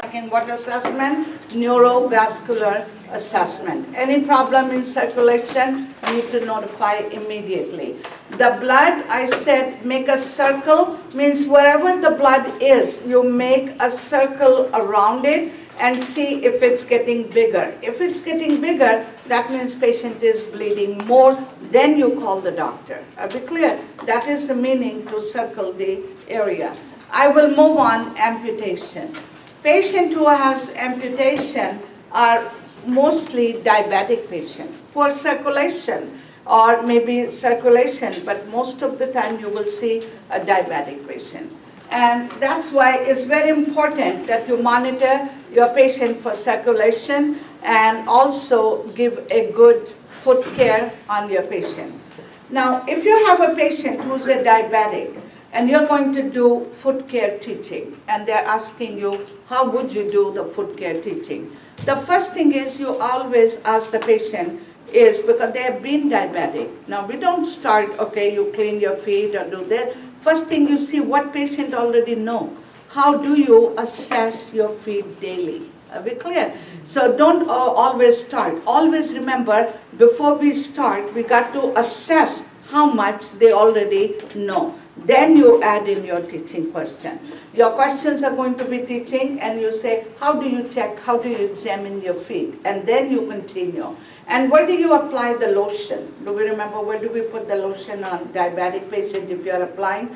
asking what assessment? Neurovascular assessment. Any problem in circulation, need to notify immediately. The blood, I said, make a circle, means wherever the blood is, you make a circle around it and see if it's getting bigger. If it's getting bigger, that means patient is bleeding more, then you call the doctor. Are we clear? That is the meaning to circle the area. I will move on, amputation. Patient who has amputation are mostly diabetic patient, poor circulation, or maybe circulation, but most of the time you will see a diabetic patient. And that's why it's very important that you monitor your patient for circulation and also give a good foot care on your patient. Now, if you have a patient who's a diabetic and you're going to do foot care teaching and they're asking you, how would you do the foot care teaching? The first thing is you always ask the patient is because they have been diabetic. Now, we don't start, okay, you clean your feet or do this. First thing you see what patient already know. How do you assess your feet daily? Are we clear? So don't always start. Always remember, before we start, we got to assess how much they already know. Then you add in your teaching question. Your questions are going to be teaching and you say, how do you check, how do you examine your feet? And then you continue. And where do you apply the lotion? Do we remember where do we put the lotion on diabetic patient if you're applying?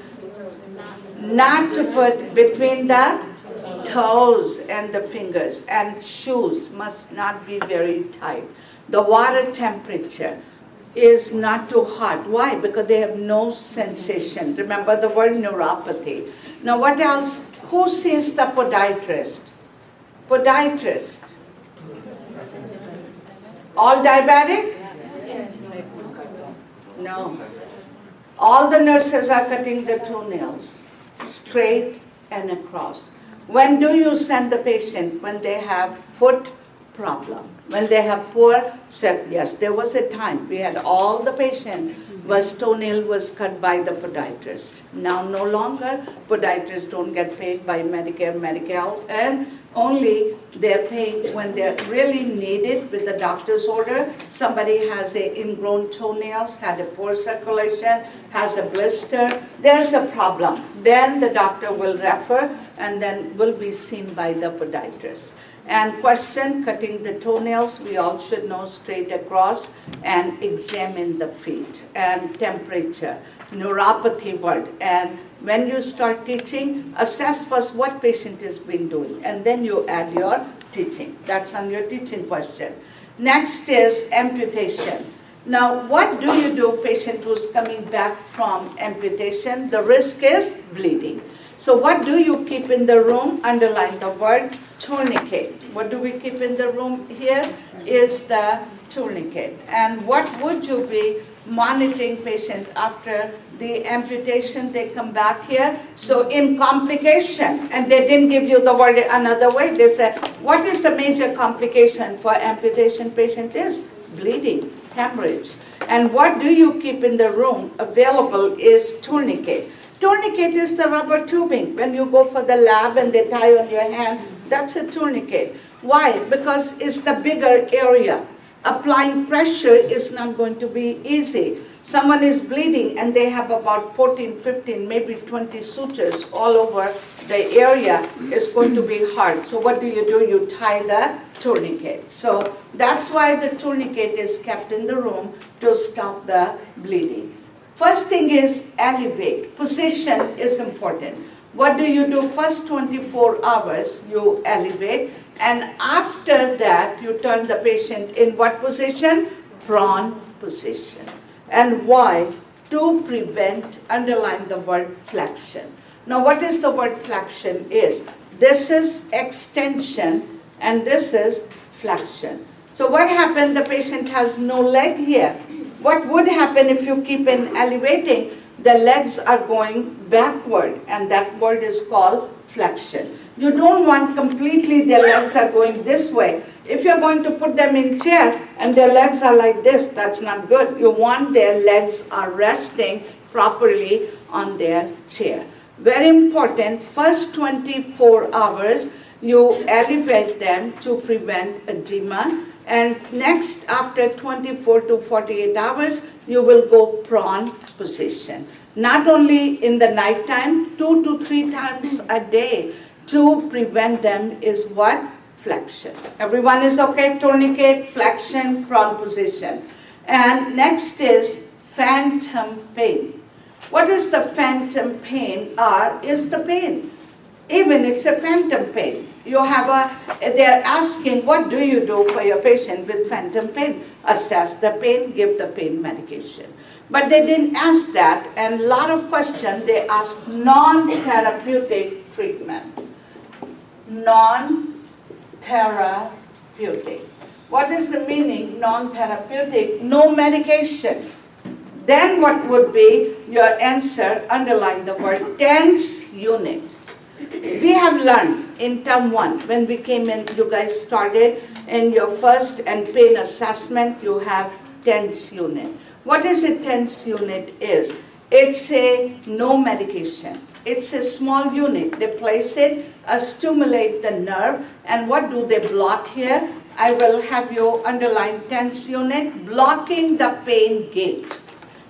Not to put between the toes and the fingers, and shoes must not be very tight. The water temperature is not too hot. Why? Because they have no sensation. Remember the word neuropathy. Now what else? Who sees the podiatrist? Podiatrist. All diabetic? No. All the nurses are cutting the toenails, straight and across. When do you send the patient? When they have foot problem. When they have poor, yes, there was a time we had all the patient was toenail was cut by the podiatrist. Now no longer, podiatrists don't get paid by Medicare, Medi-Cal, and only they're paid when they're really needed with the doctor's order. Somebody has a ingrown toenails, had a poor circulation, has a blister, there's a problem. Then the doctor will refer and then will be seen by the podiatrist. And question, cutting the toenails, we all should know straight across, and examine the feet, and temperature, neuropathy word. And when you start teaching, assess first what patient has been doing, and then you add your teaching. That's on your teaching question. Next is amputation. Now, what do you do, patient who's coming back from amputation? The risk is bleeding. So what do you keep in the room? Underline the word tourniquet. What do we keep in the room here? Is the tourniquet. And what would you be monitoring patient after the amputation? They come back here. So in complication, and they didn't give you the word another way, they said, what is the major complication for amputation patient is? Bleeding, hemorrhage. And what do you keep in the room available is tourniquet. Tourniquet is the rubber tubing. When you go for the lab and they tie on your hand, that's a tourniquet. Why? Because it's the bigger area. Applying pressure is not going to be easy. Someone is bleeding and they have about 14, 15, maybe 20 sutures all over the area. It's going to be hard. So what do? You tie the tourniquet. So that's why the tourniquet is kept in the room to stop the bleeding. First thing is elevate. Position is important. What do you do? First 24 hours, you elevate. And after that, you turn the patient in what position? Prone position. And why? To prevent, underline the word flexion. Now, what is the word flexion is? This is extension and this is flexion. So what happened? The patient has no leg here. What would happen if you keep in elevating? The legs are going backward, and that word is called flexion. You don't want completely their legs are going this way. If you're going to put them in chair and their legs are like this, that's not good. You want their legs are resting properly on their chair. Very important, first 24 hours, you elevate them to prevent edema. And next, after 24 to 48 hours, you will go prone position. Not only in the nighttime, 2 to 3 times a day to prevent them is what? Flexion. Everyone is okay? Tourniquet, flexion, prone position. And next is phantom pain. What is the phantom pain? R is the pain. Even it's a phantom pain. They're asking, what do you do for your patient with phantom pain? Assess the pain, give the pain medication. But they didn't ask that, and a lot of questions, they asked non-therapeutic treatment. Non-therapeutic. What is the meaning, non-therapeutic? No medication. Then what would be your answer? Underline the word tense unit. We have learned in term 1, when we came in, you guys started in your first and pain assessment, you have tense unit. What is a tense unit is? It's a no medication. It's a small unit. They place it, stimulate the nerve, and what do they block here? I will have you underline tense unit, blocking the pain gate.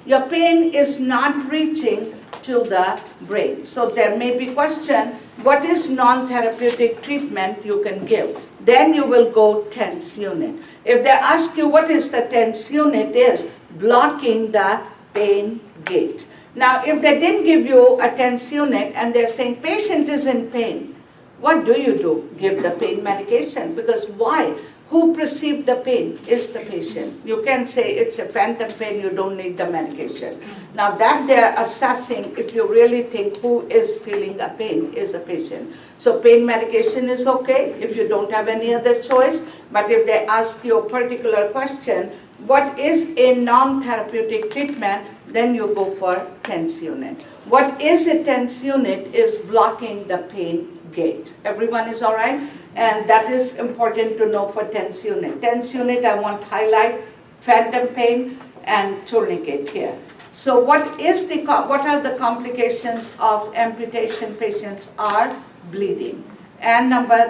Your pain is not reaching to the brain. So there may be question, what is non-therapeutic treatment you can give? Then you will go tense unit. If they ask you what is the tense unit is, blocking the pain gate. Now if they didn't give you a tense unit and they're saying patient is in pain, what do? Give the pain medication. Because why? Who perceived the pain is the patient. You can't say it's a phantom pain, you don't need the medication. Now that they're assessing, if you really think who is feeling a pain is a patient. So pain medication is okay if you don't have any other choice, but if they ask you a particular question, what is a non-therapeutic treatment, then you go for tense unit. What is a tense unit is blocking the pain gate. Everyone is all right? And that is important to know for tense unit. Tense unit, I want to highlight phantom pain and tourniquet here. So what are the complications of amputation patients are? Bleeding. And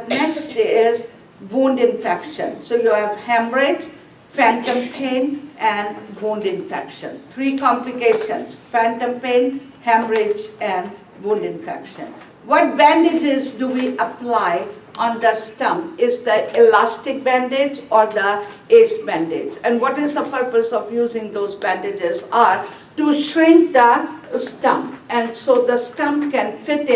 next is wound infection. So you have hemorrhage, phantom pain, and wound infection. 3 complications: phantom pain, hemorrhage, and wound infection. What bandages do we apply on the stump? Is the elastic bandage or the ACE bandage? And what is the purpose of using those bandages? Are to shrink the stump, and so the stump can fit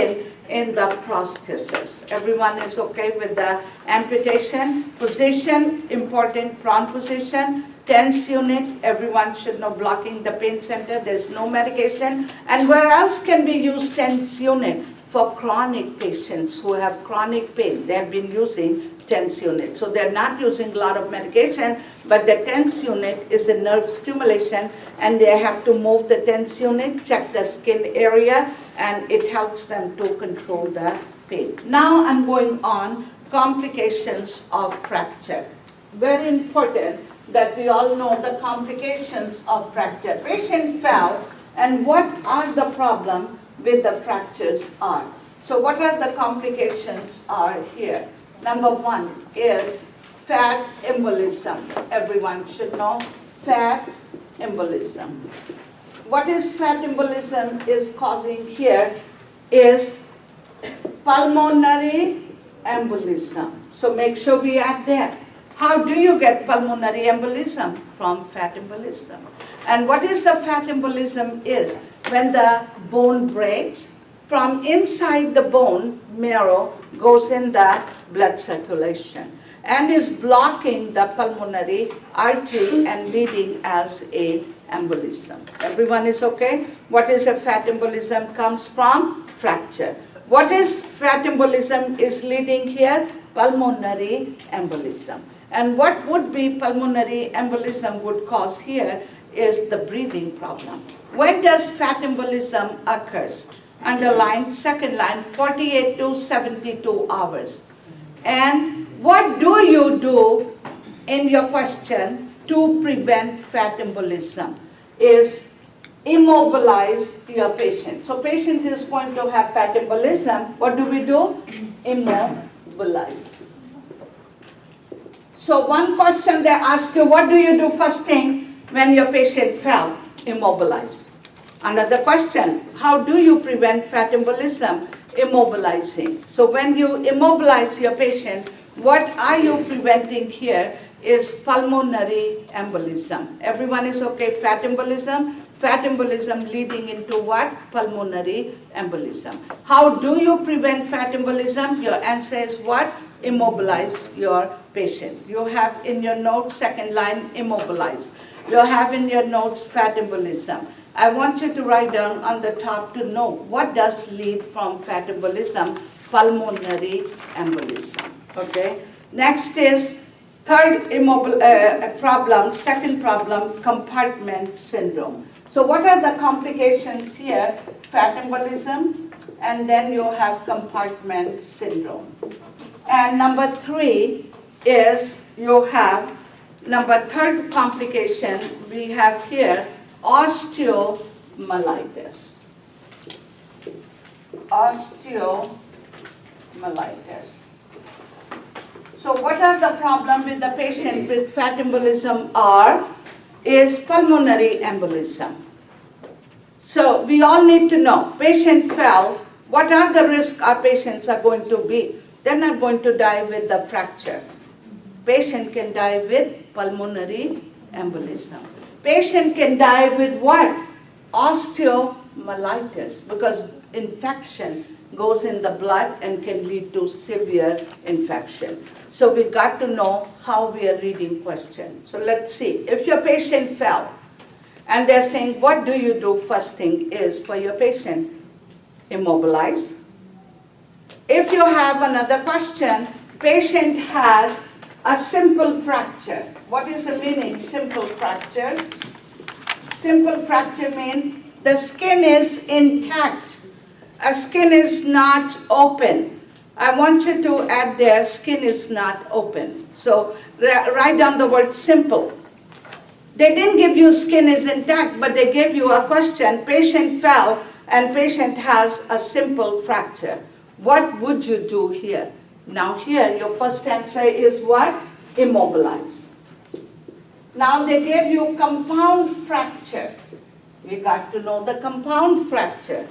in the prosthesis. Everyone is okay with the amputation? Position, important, prone position. Tense unit, everyone should know, blocking the pain center, there's no medication. And where else can we use tense unit? For chronic patients who have chronic pain, they have been using tense unit. So they're not using a lot of medication, but the tense unit is a nerve stimulation, and they have to move the tense unit, check the skin area, and it helps them to control the pain. Now I'm going on complications of fracture. Very important that we all know the complications of fracture. Patient fell, and what are the problems with the fractures are? So what are the complications are here? Number 1 is fat embolism. Everyone should know fat embolism. What is fat embolism is causing here is pulmonary embolism. So make sure we add that. How do you get pulmonary embolism? From fat embolism. And what is the fat embolism is? When the bone breaks, from inside the bone, marrow goes in the blood circulation and is blocking the pulmonary artery and leading as a embolism. Everyone is okay? What is a fat embolism? Comes from fracture. What is fat embolism is leading here? Pulmonary embolism. And what would be pulmonary embolism would cause here is the breathing problem. When does fat embolism occurs? Underline, second line, 48 to 72 hours. And what do you do in your question to prevent fat embolism? Is immobilize your patient. So patient is going to have fat embolism. What do we do? Immobilize. immobilize. So one question they ask you, what do you do first thing when your patient fell? Immobilize. Another question, how do you prevent fat embolism? Immobilizing. So when you immobilize your patient, what are you preventing here is pulmonary embolism. Everyone is okay, fat embolism? Fat embolism leading into what? Pulmonary embolism. How do you prevent fat embolism? Your answer is what? Immobilize your patient. You have in your notes, second line, immobilize. You have in your notes fat embolism. I want you to write down on the top to know what does lead from fat embolism, pulmonary embolism. Okay. Next is third problem, second problem, compartment syndrome. So what are the complications here? Fat embolism, and then you have compartment syndrome. And number 3 is you have, third complication we have here, osteomyelitis. Osteomyelitis. So what are the problem with the patient with fat embolism is pulmonary embolism. So we all need to know, patient fell, what are the risks our patients are going to be? They're not going to die with the fracture. Patient can die with pulmonary embolism. Patient can die with what? Osteomyelitis, because infection goes in the blood and can lead to severe infection. So we got to know how we are reading questions. So let's see. If your patient fell, and they're saying, what do you do? First thing is for your patient, immobilize. If you have another question, patient has a simple fracture. What is the meaning, simple fracture? Simple fracture means the skin is intact. A skin is not open. I want you to add there, skin is not open. So write down the word simple. They didn't give you skin is intact, but they gave you a question, patient fell and patient has a simple fracture. What would you do here? Now here, your first answer is what? Immobilize. Now they gave you compound fracture. We got to know the compound fracture.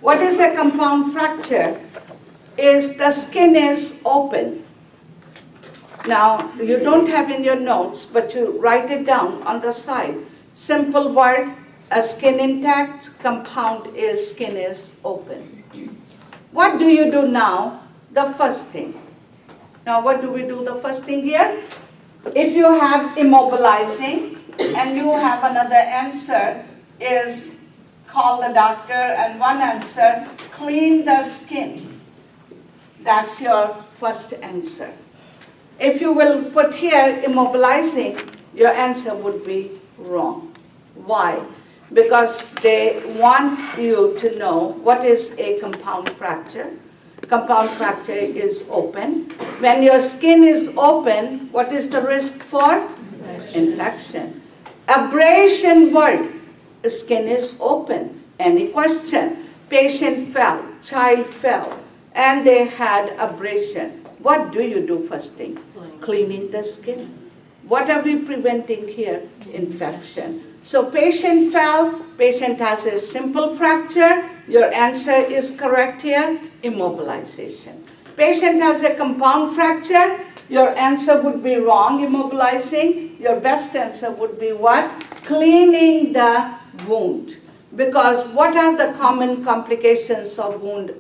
What is a compound fracture? Is the skin is open. Now, you don't have in your notes, but you write it down on the side. Simple word, a skin intact, compound is skin is open. What do you do now? The first thing. Now, what do we do the first thing here? If you have immobilizing and you have another answer is call the doctor, and one answer, clean the skin. That's your first answer. If you will put here immobilizing, your answer would be wrong. Why? Because they want you to know what is a compound fracture. Compound fracture is open. When your skin is open, what is the risk for? Infection. Abrasion word, skin is open. Any question? Patient fell, child fell, and they had abrasion. What do you do first thing? Cleaning the skin. What are we preventing here? Infection. So patient fell, patient has a simple fracture. Your answer is correct here, immobilization. Patient has a compound fracture. Your answer would be wrong, immobilizing. Your best answer would be what? Cleaning the wound. Because what are the common complications of wound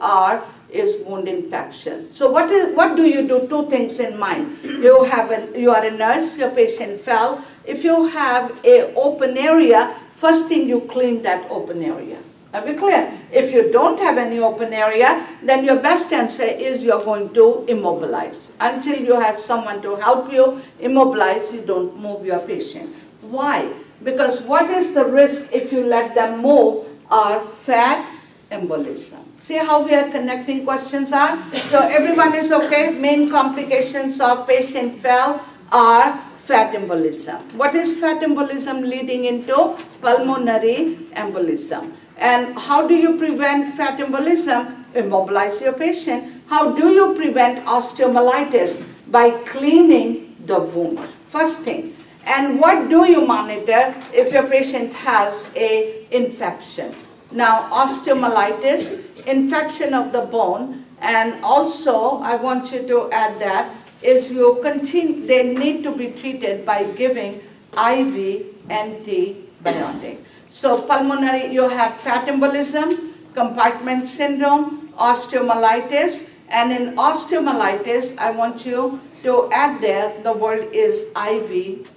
is wound infection. So what do you do? Two things in mind. You are a nurse, your patient fell. If you have an open area, first thing you clean that open area. Are we clear? If you don't have any open area, then your best answer is you're going to immobilize. Until you have someone to help you immobilize, you don't move your patient. Why? Because what is the risk if you let them move are fat embolism. See how we are connecting questions are? So everyone is okay. Main complications of patient fell are fat embolism. What is fat embolism leading into? Pulmonary embolism. And how do you prevent fat embolism? Immobilize your patient. How do you prevent osteomyelitis? By cleaning the wound, first thing. And what do you monitor if your patient has a infection? Now, osteomyelitis, infection of the bone, and also I want you to add that is they need to be treated by giving IV antibiotic. So pulmonary, you have fat embolism, compartment syndrome, osteomyelitis, and in osteomyelitis, I want you to add there, the word is IV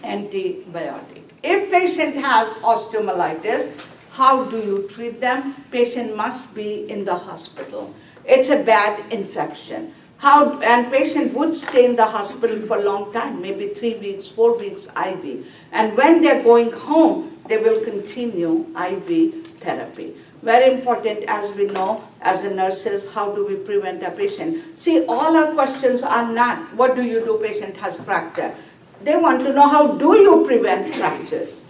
antibiotic. If patient has osteomyelitis, how do you treat them? Patient must be in the hospital. It's a bad infection. And patient would stay in the hospital for a long time, maybe 3 weeks, 4 weeks IV. And when they're going home, they will continue IV therapy. Very important, as we know, as the nurses, how do we prevent a patient? See, all our questions are not, what do you do, patient has fracture? They want to know, how do you prevent fractures?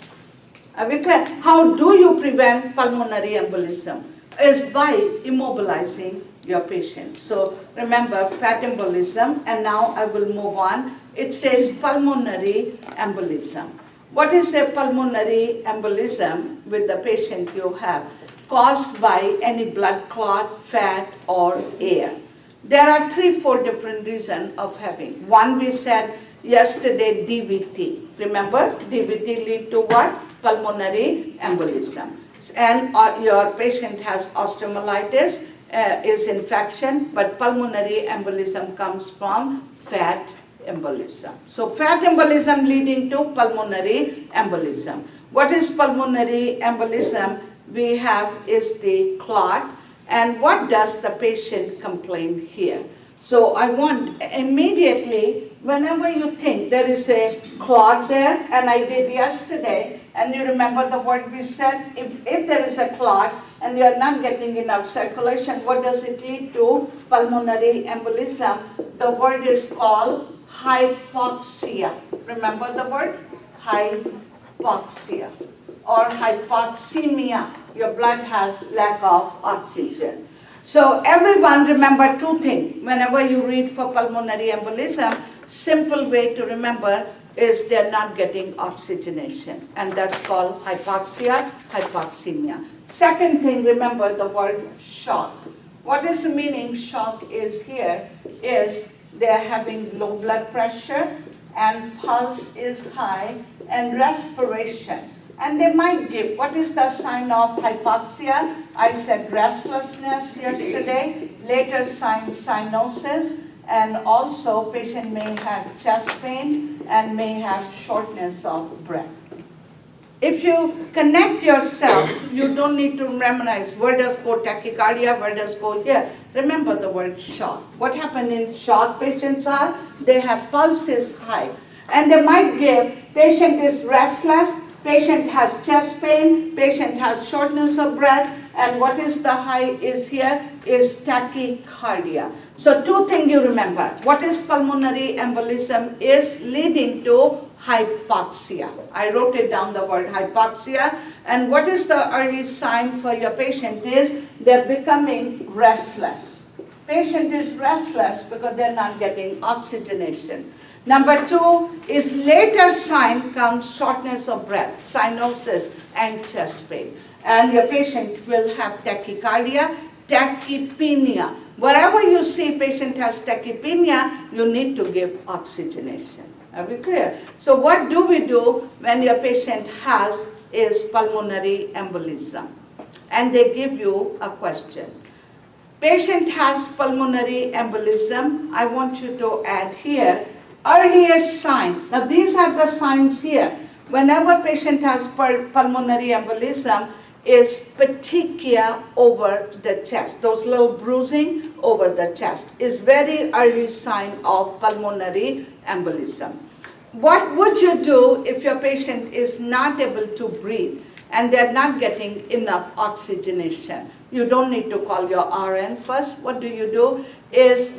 Are we clear? How do you prevent pulmonary embolism? Is by immobilizing your patient. So remember, fat embolism, and now I will move on. It says pulmonary embolism. What is a pulmonary embolism with the patient you have? Caused by any blood clot, fat, or air. There are 3-4 different reasons of having. One we said yesterday, DVT. Remember, DVT lead to what? Pulmonary embolism. And your patient has osteomyelitis, is infection, but pulmonary embolism comes from fat embolism. So fat embolism leading to pulmonary embolism. What is pulmonary embolism? We have is the clot, and what does the patient complain here? So I want immediately, whenever you think there is a clot there, and I did yesterday, and you remember the word we said, if there is a clot and you are not getting enough circulation, what does it lead to? Pulmonary embolism. The word is called hypoxia. Remember the word? Hypoxia or hypoxemia. Your blood has lack of oxygen. So everyone remember 2 things. Whenever you read for pulmonary embolism, simple way to remember is they're not getting oxygenation, and that's called hypoxia, hypoxemia. Second thing, remember the word shock. What is the meaning? Shock is here, is they're having low blood pressure, and pulse is high, and respiration. And they might give, what is the sign of hypoxia? I said restlessness yesterday, later sign cyanosis, and also patient may have chest pain and may have shortness of breath. If you connect yourself, you don't need to memorize where does go tachycardia, where does go here. Remember the word shock. What happened in shock patients are, they have pulses high. And they might give, patient is restless, patient has chest pain, patient has shortness of breath, and what is the high is here is tachycardia. So 2 things you remember. What is pulmonary embolism is leading to hypoxia. I wrote it down, the word hypoxia. And what is the early sign for your patient is they're becoming restless. Patient is restless because they're not getting oxygenation. Number 2 is later sign comes shortness of breath, cyanosis, and chest pain. And your patient will have tachycardia, tachypnea. Wherever you see patient has tachypnea, you need to give oxygenation. Are we clear? So what do we do when your patient has is pulmonary embolism? And they give you a question. Patient has pulmonary embolism. I want you to add here earliest sign. Now these are the signs here. Whenever patient has pulmonary embolism, is petechia over the chest. Those little bruising over the chest is very early sign of pulmonary embolism. What would you do if your patient is not able to breathe and they're not getting enough oxygenation? You don't need to call your RN first. What do? Is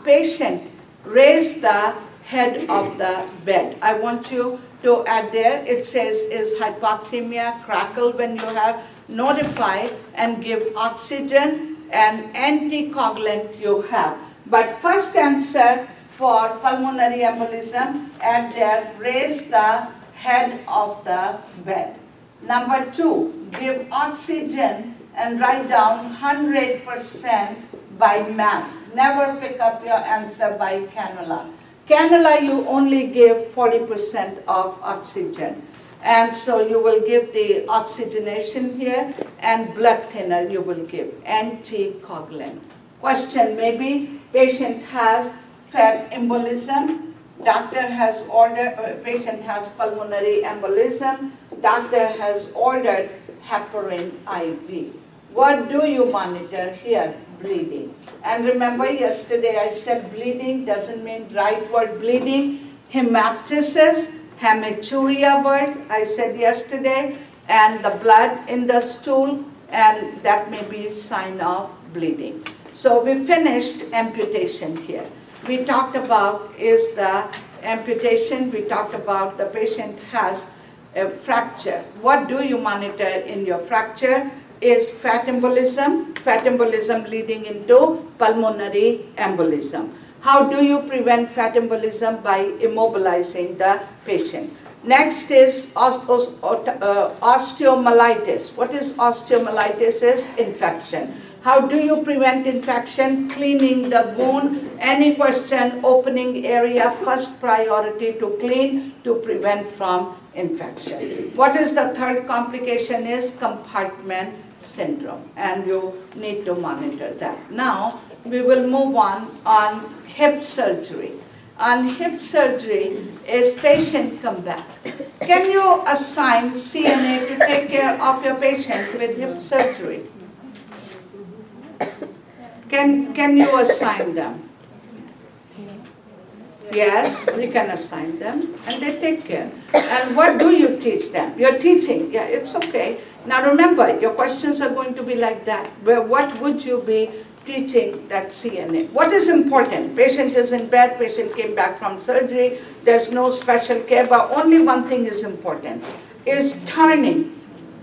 patient raise the head of the bed. I want you to add there, it says is hypoxemia, crackle when you have, notify and give oxygen, and anticoagulant you have. But first answer for pulmonary embolism, and there raise the head of the bed. Number 2, give oxygen and write down 100% by mask. Never pick up your answer by cannula. Cannula you only give 40% of oxygen. And so you will give the oxygenation here, and blood thinner you will give, anticoagulant. Question maybe, patient has fat embolism, doctor has ordered, patient has pulmonary embolism, doctor has ordered heparin IV. What do you monitor here? Bleeding. And remember yesterday I said bleeding doesn't mean right word bleeding. Hemoptysis, hematuria word, I said yesterday, and the blood in the stool, and that may be sign of bleeding. So we finished amputation here. We talked about is the amputation, we talked about the patient has a fracture. What do you monitor in your fracture? Is fat embolism leading into pulmonary embolism. How do you prevent fat embolism? By immobilizing the patient. Next is osteomyelitis. What is osteomyelitis? Is infection. How do you prevent infection? Cleaning the wound. Any question, opening area, first priority to clean to prevent from infection. What is the third complication? Is compartment syndrome, and you need to monitor that. Now we will move on hip surgery. On hip surgery, is patient come back. Can you assign CNA to take care of your patient with hip surgery? Can you assign them? Yes, we can assign them, and they take care. And what do you teach them? You're teaching, yeah, it's okay. Now remember, your questions are going to be like that. What would you be teaching that CNA? What is important? Patient is in bed, patient came back from surgery, there's no special care, but only one thing is important, is turning.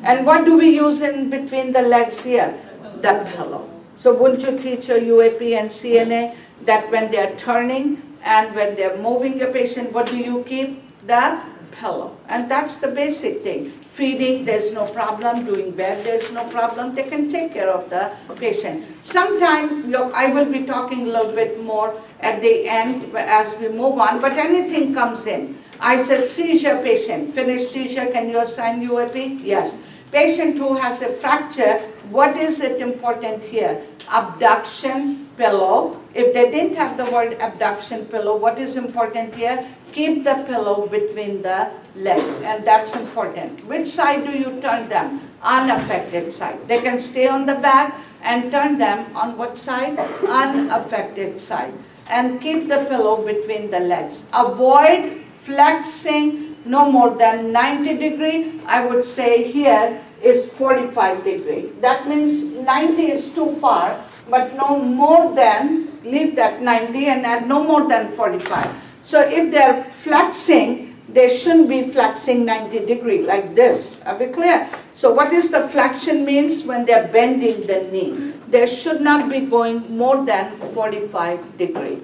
And what do we use in between the legs here? The pillow. So wouldn't you teach your UAP and CNA that when they're turning and when they're moving your patient, what do you keep? The pillow. And that's the basic thing. Feeding, there's no problem. Doing bed, there's no problem. They can take care of the patient. Sometime, I will be talking a little bit more at the end as we move on, but anything comes in. I said seizure patient, finished seizure, can you assign UAP? Yes. Patient who has a fracture, what is it important here? Abduction, pillow. If they didn't have the word abduction, pillow, what is important here? Keep the pillow between the legs, and that's important. Which side do you turn them? Unaffected side. They can stay on the back and turn them on what side? Unaffected side. And keep the pillow between the legs. Avoid flexing no more than 90 degree. I would say here is 45 degree. That means 90 is too far, but no more than, leave that 90 and add no more than 45. So if they're flexing, they shouldn't be flexing 90 degree like this. Are we clear? So what is the flexion means? When they're bending the knee. They should not be going more than 45 degree.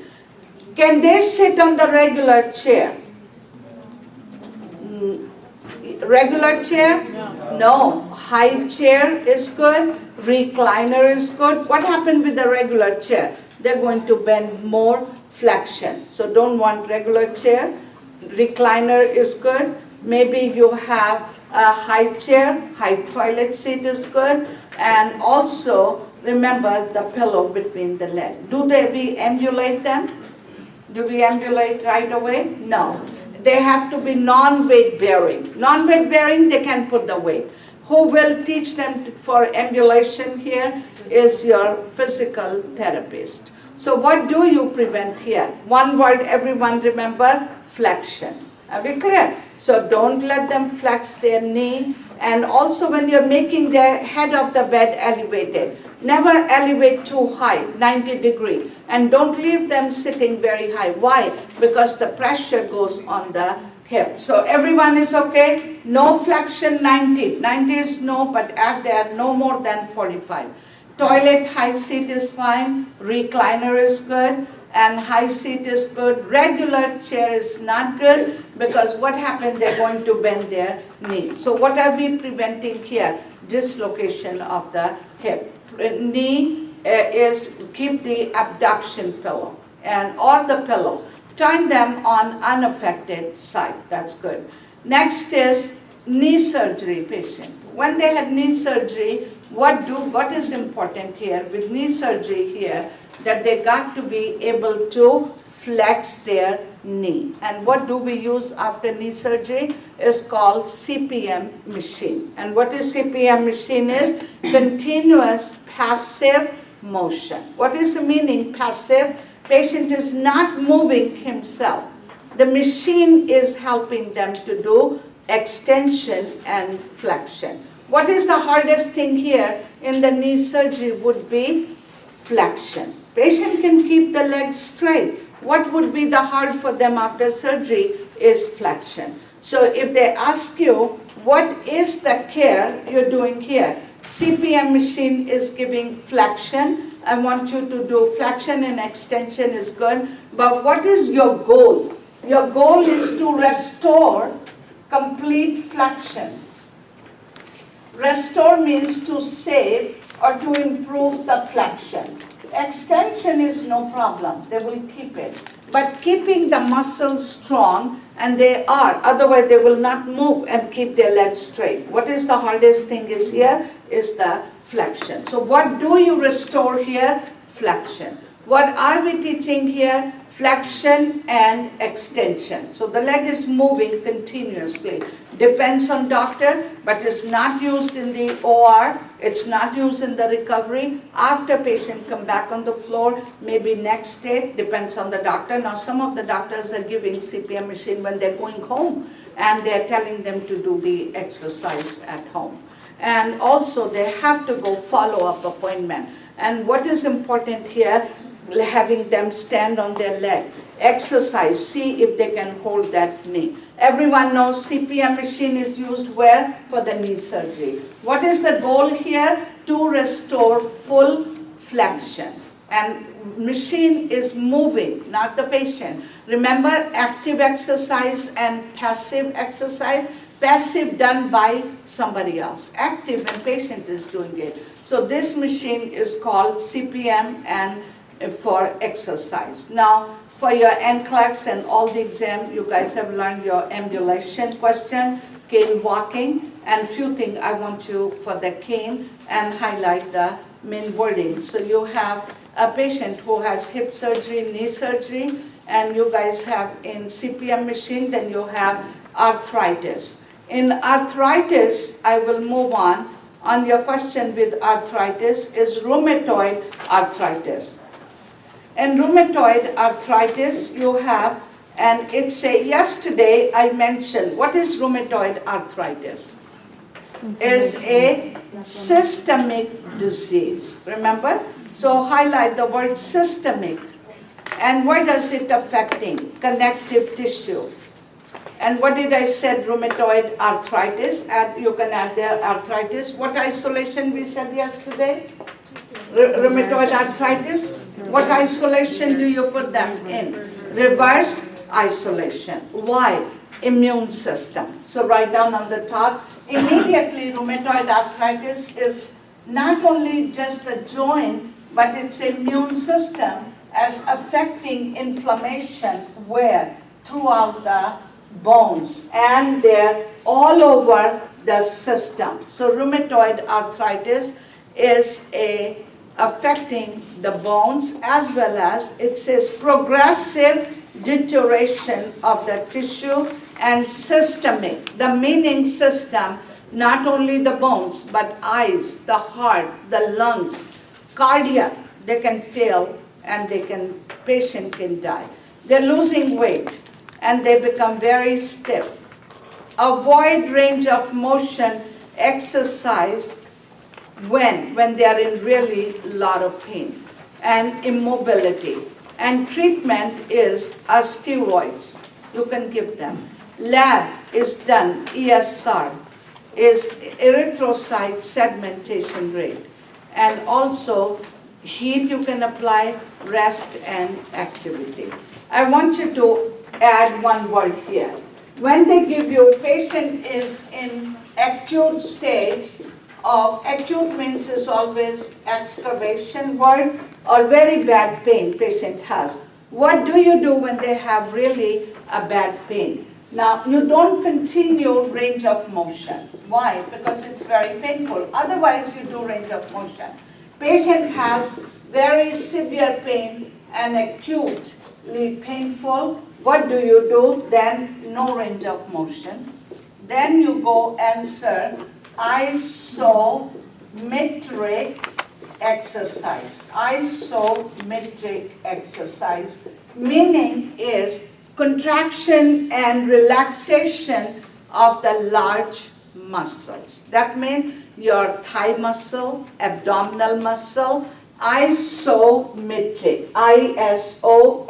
Can they sit on the regular chair? Regular chair? No. High chair is good. Recliner is good. What happened with the regular chair? They're going to bend more, flexion. So don't want regular chair. Recliner is good. Maybe you have a high chair. High toilet seat is good. And also remember the pillow between the legs. Do we ambulate them? Do we ambulate right away? No. They have to be non-weight bearing. Non-weight bearing, they can put the weight. Who will teach them for ambulation here is your physical therapist. So what do you prevent here? One word, everyone remember, flexion. Are we clear? So don't let them flex their knee. And also when you're making their head of the bed elevated, never elevate too high, 90 degree. And don't leave them sitting very high. Why? Because the pressure goes on the hip. So everyone is okay? No flexion 90. 90 is no, but add there no more than 45. Toilet high seat is fine, recliner is good, and high seat is good. Regular chair is not good because what happened, they're going to bend their knee. So what are we preventing here? Dislocation of the hip. Knee is keep the abduction pillow or the pillow. Turn them on unaffected side. That's good. Next is knee surgery patient. When they had knee surgery, what is important here with knee surgery here, that they got to be able to flex their knee. And what do we use after knee surgery is called CPM machine. And what is CPM machine is? Continuous passive motion. What is the meaning passive? Patient is not moving himself. The machine is helping them to do extension and flexion. What is the hardest thing here in the knee surgery would be flexion. Patient can keep the legs straight. What would be the hard for them after surgery is flexion. So if they ask you, what is the care you're doing here? CPM machine is giving flexion. I want you to do flexion and extension is good. But what is your goal? Your goal is to restore complete flexion. Restore means to save or to improve the flexion. Extension is no problem, they will keep it. But keeping the muscles strong, and they are, otherwise they will not move and keep their legs straight. What is the hardest thing is here is the flexion. So what do you restore here? Flexion. What are we teaching here? Flexion and extension. So the leg is moving continuously. Depends on doctor, but it's not used in the OR. It's not used in the recovery. After patient come back on the floor, maybe next day, depends on the doctor. Now some of the doctors are giving CPM machine when they're going home, and they're telling them to do the exercise at home. And also they have to go follow-up appointment. And what is important here, having them stand on their leg, exercise, see if they can hold that knee. Everyone knows CPM machine is used where? For the knee surgery. What is the goal here? To restore full flexion. And machine is moving, not the patient. Remember, active exercise and passive exercise. Passive done by somebody else. Active and patient is doing it. So this machine is called CPM and for exercise. Now, for your NCLEX and all the exam, you guys have learned your ambulation question, cane walking, and few things I want you for the cane and highlight the main wording. So you have a patient who has hip surgery, knee surgery, and you guys have in CPM machine, then you have arthritis. In arthritis, I will move on your question with arthritis is rheumatoid arthritis. In rheumatoid arthritis, you have, and it's yesterday I mentioned, what is rheumatoid arthritis? Is a systemic disease, remember? So highlight the word systemic. And what does it affecting? Connective tissue. And what did I said? Rheumatoid arthritis. You can add there arthritis. What isolation we said yesterday? Rheumatoid arthritis. What isolation do you put them in? Reverse isolation. Why? Immune system. So write down on the top. Immediately rheumatoid arthritis is not only just a joint, but it's immune system as affecting inflammation where? Throughout the bones, and they're all over the system. So rheumatoid arthritis is affecting the bones, as well as it says progressive deterioration of the tissue and systemic. The meaning system, not only the bones, but eyes, the heart, the lungs, cardiac, they can fail and patient can die. They're losing weight and they become very stiff. Avoid range of motion exercise when they are in really lot of pain, and immobility. And treatment is steroids. You can give them. Lab is done, ESR, is erythrocyte segmentation rate. and also heat you can apply, rest and activity. I want you to add one word here. When they give you, patient is in acute stage of, acute means is always excavation word or very bad pain patient has. What do you do when they have really a bad pain? Now, you don't continue range of motion. Why? Because it's very painful. Otherwise, you do range of motion. Patient has very severe pain and acutely painful. What do you do? Then no range of motion. Then you go answer isometric exercise. Isometric exercise, meaning is contraction and relaxation of the large muscles. That means your thigh muscle, abdominal muscle, isometric, I-S-O-M-E-T-R-I-C.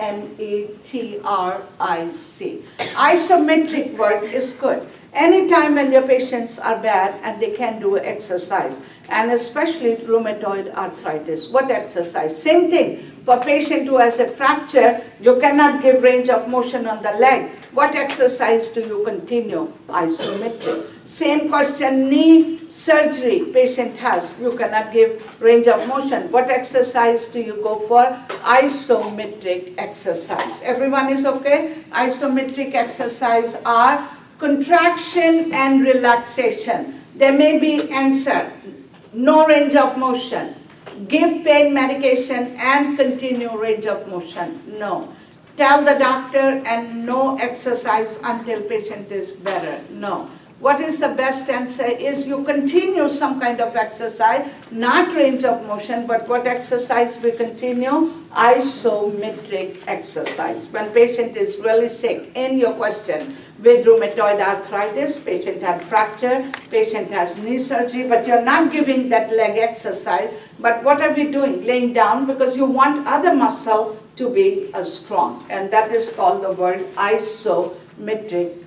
Isometric word is good. Anytime when your patients are bad and they can do exercise, and especially rheumatoid arthritis, what exercise? Same thing. For patient who has a fracture, you cannot give range of motion on the leg. What exercise do you continue? Isometric. Same question, knee surgery patient has. You cannot give range of motion. What exercise do you go for? Isometric exercise. Everyone is okay? Isometric exercise are contraction and relaxation. There may be answer, no range of motion. Give pain medication and continue range of motion. No. Tell the doctor and no exercise until patient is better. No. What is the best answer is you continue some kind of exercise, not range of motion, but what exercise we continue? Isometric exercise. When patient is really sick, in your question, with rheumatoid arthritis, patient had fracture, patient has knee surgery, but you're not giving that leg exercise, but what are we doing? Laying down because you want other muscle to be strong, and that is called the word isometric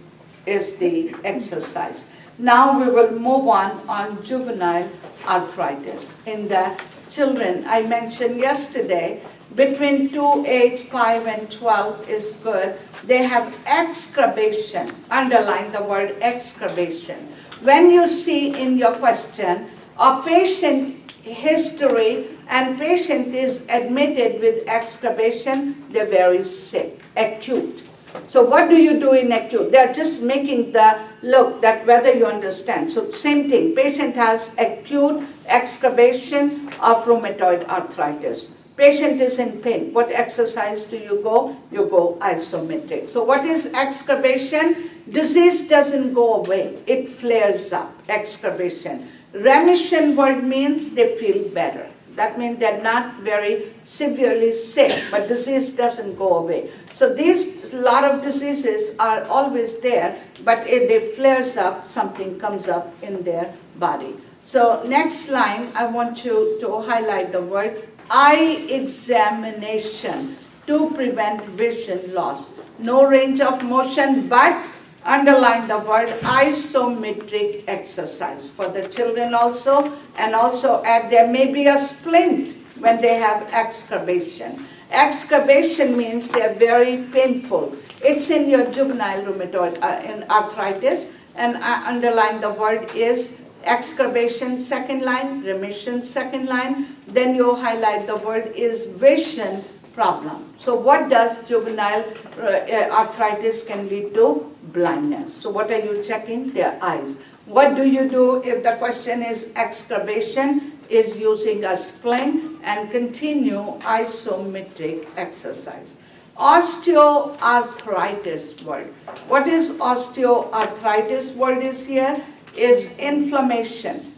is the exercise. Now we will move on juvenile arthritis. In the children, I mentioned yesterday, between 2, age 5 and 12 is good. They have excavation. Underline the word excavation. When you see in your question a patient history and patient is admitted with excavation, they're very sick, acute. So what do you do in acute? They're just making the look that whether you understand. So same thing, patient has acute excavation of rheumatoid arthritis. Patient is in pain. What exercise do you go? You go isometric. So what is excavation? Disease doesn't go away. It flares up, excavation. Remission word means they feel better. That means they're not very severely sick, but disease doesn't go away. So these lot of diseases are always there, but if they flares up, something comes up in their body. So next line, I want you to highlight the word eye examination to prevent vision loss. No range of motion, but underline the word isometric exercise for the children also, and also add there may be a splint when they have excavation. Excavation means they're very painful. It's in your juvenile rheumatoid in arthritis, and I underline the word is excavation, second line, remission, second line, then you highlight the word is vision problem. So what does juvenile arthritis can lead to? Blindness. So what are you checking? Their eyes. What do you do if the question is excavation, is using a splint, and continue isometric exercise. Osteoarthritis word. What is osteoarthritis word is here? Is inflammation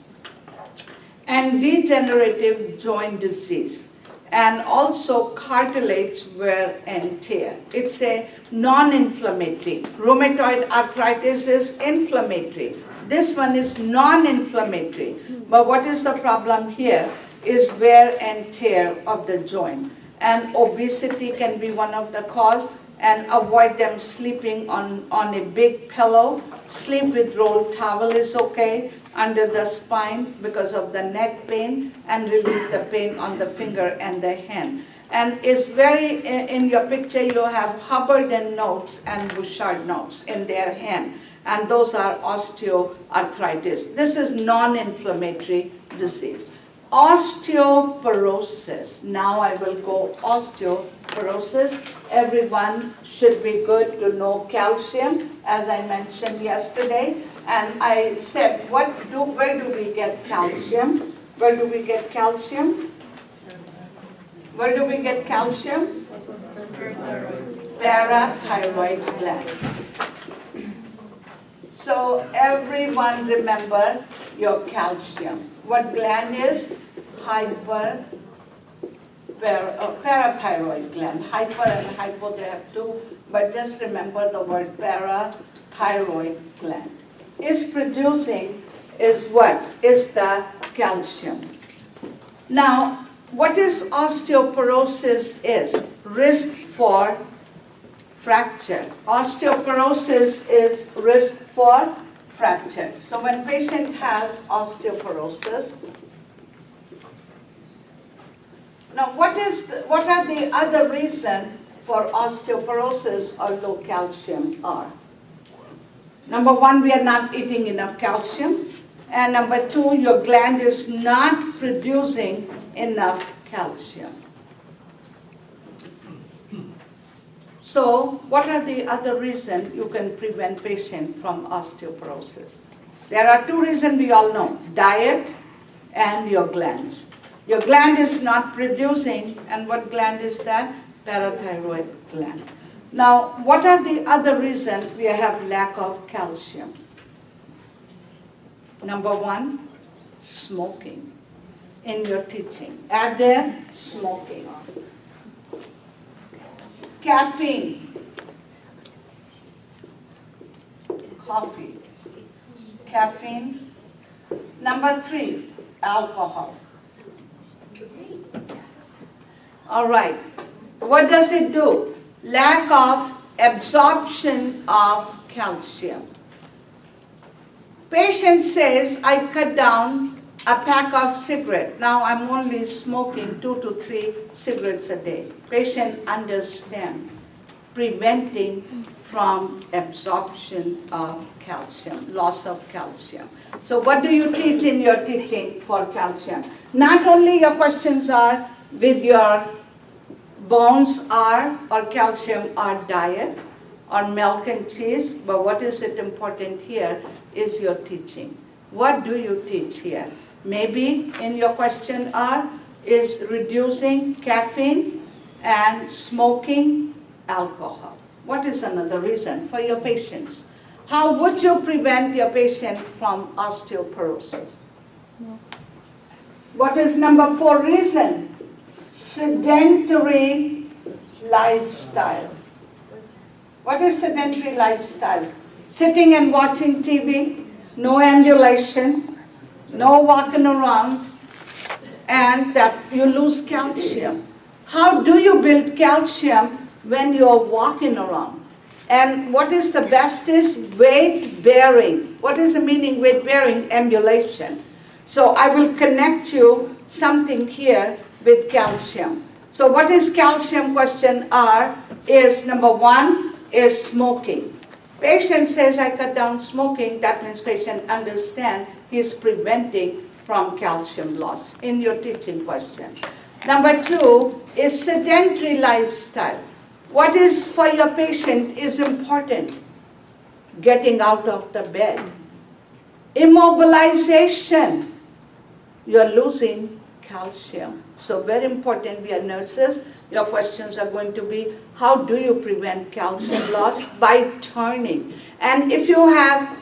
and degenerative joint disease, and also cartilage wear and tear. It's a non-inflammatory. Rheumatoid arthritis is inflammatory. This one is non-inflammatory. But what is the problem here is wear and tear of the joint. And obesity can be one of the cause, and avoid them sleeping on a big pillow. Sleep with rolled towel is okay under the spine because of the neck pain, and relieve the pain on the finger and the hand. And it's very, in your picture you have Hubbard and notes and Bouchard notes in their hand, and those are osteoarthritis. This is non-inflammatory disease. Osteoporosis. Now I will go osteoporosis. Everyone should be good to know calcium, as I mentioned yesterday. And I said, where do we get calcium? Where do we get calcium? Where do we get calcium? Parathyroid gland. So everyone remember your calcium. What gland is? Parathyroid gland. Hyper and hypo, they have two, but just remember the word parathyroid gland. Is producing is what? Is the calcium. Now, what is osteoporosis is? Risk for fracture. Osteoporosis is risk for fracture. So when patient has osteoporosis, now what are the other reasons for osteoporosis or low calcium are? Number one, we are not eating enough calcium. And number two, your gland is not producing enough calcium. So what are the other reasons you can prevent patient from osteoporosis? There are two reasons we all know: diet and your glands. Your gland is not producing, and what gland is that? Parathyroid gland. Now, what are the other reasons we have lack of calcium? Number one, smoking. In your teaching, add there, smoking. Caffeine, coffee, caffeine. Number three, alcohol. All right, what does it do? Lack of absorption of calcium. Patient says, I cut down a pack of cigarettes. Now I'm only smoking 2 to 3 cigarettes a day. Patient understand preventing from absorption of calcium, loss of calcium. So what do you teach in your teaching for calcium? Not only your questions are with your bones are or calcium or diet or milk and cheese, but what is it important here is your teaching. What do you teach here? Maybe in your question are is reducing caffeine and smoking alcohol. What is another reason for your patients? How would you prevent your patient from osteoporosis? What is number 4 reason? Sedentary lifestyle. What is sedentary lifestyle? Sitting and watching TV, no ambulation, no walking around, and that you lose calcium. How do you build calcium when you're walking around? And what is the best is weight bearing. What is the meaning weight bearing? Ambulation. So I will connect you something here with calcium. So what is calcium? Question R is number 1 is smoking. Patient says I cut down smoking. That means patient understand he is preventing from calcium loss in your teaching question. Number 2 is sedentary lifestyle. What is for your patient is important? Getting out of the bed. Immobilization. You're losing calcium. So very important, we are nurses. Your questions are going to be, how do you prevent calcium loss? By turning. And if you have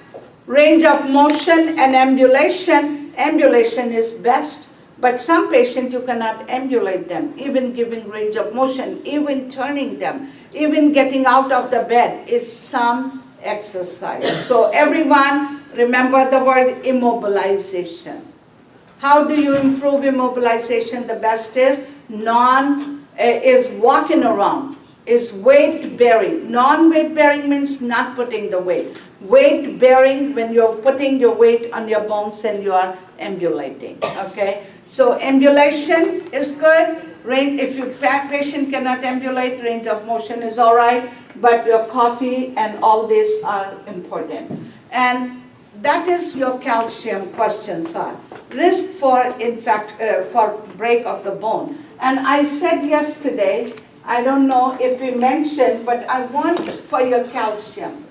range of motion and ambulation, ambulation is best. But some patients, you cannot ambulate them, even giving range of motion, even turning them, even getting out of the bed is some exercise. So everyone, remember the word immobilization. How do you improve immobilization? The best is walking around. is weight bearing. Non-weight bearing means not putting the weight. Weight bearing when you're putting your weight on your bones and you are ambulating, okay? So ambulation is good. If your patient cannot ambulate, range of motion is all right, but your coffee and all these are important. And that is your calcium questions are. Risk for, for break of the bone. And I said yesterday, I don't know if we mentioned, but I want for your calcium.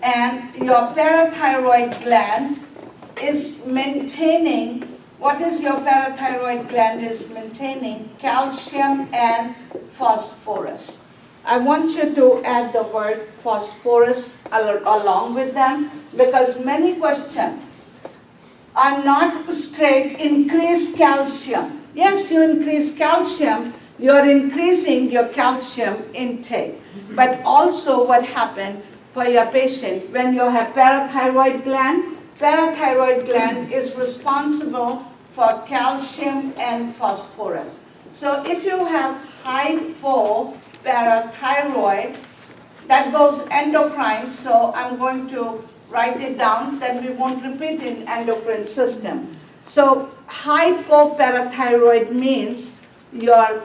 And your parathyroid gland is maintaining, what is your parathyroid gland is maintaining? Calcium and phosphorus. I want you to add the word phosphorus along with them, because many questions are not straight increase calcium. Yes, you increase calcium, you're increasing your calcium intake. But also what happened for your patient, when you have parathyroid gland is responsible for calcium and phosphorus. So if you have hypoparathyroid, that goes endocrine, so I'm going to write it down, then we won't repeat in endocrine system. So hypoparathyroid means your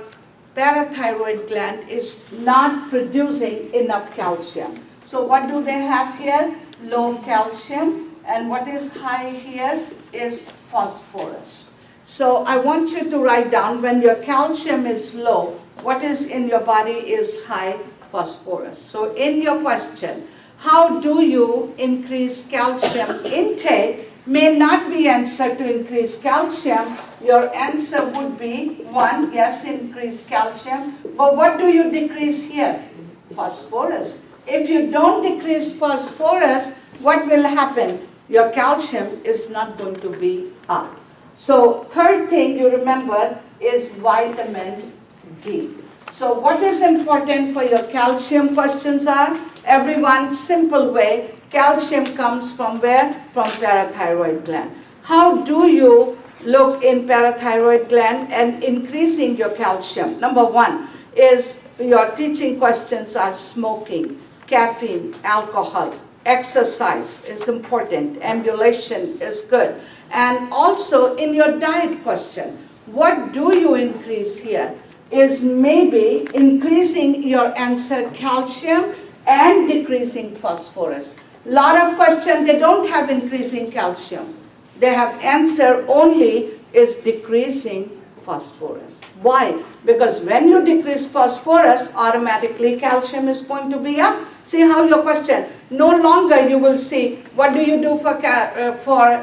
parathyroid gland is not producing enough calcium. So what do they have here? Low calcium. And what is high here is phosphorus. So I want you to write down when your calcium is low, what is in your body is high phosphorus. So in your question, how do you increase calcium intake may not be answer to increase calcium. Your answer would be 1, yes, increase calcium. But what do you decrease here? Phosphorus. If you don't decrease phosphorus, what will happen? Your calcium is not going to be up. So third thing you remember is vitamin D. So what is important for your calcium questions are? Everyone, simple way, calcium comes from where? From parathyroid gland. How do you look in parathyroid gland and increasing your calcium? Number 1 is your teaching questions are smoking, caffeine, alcohol. Exercise is important. Ambulation is good. And also in your diet question, what do you increase here? Is maybe increasing your answer calcium and decreasing phosphorus. Lot of questions, they don't have increasing calcium. They have answer only is decreasing phosphorus. Why? Because when you decrease phosphorus, automatically calcium is going to be up. See how your question, no longer you will see, what do you do for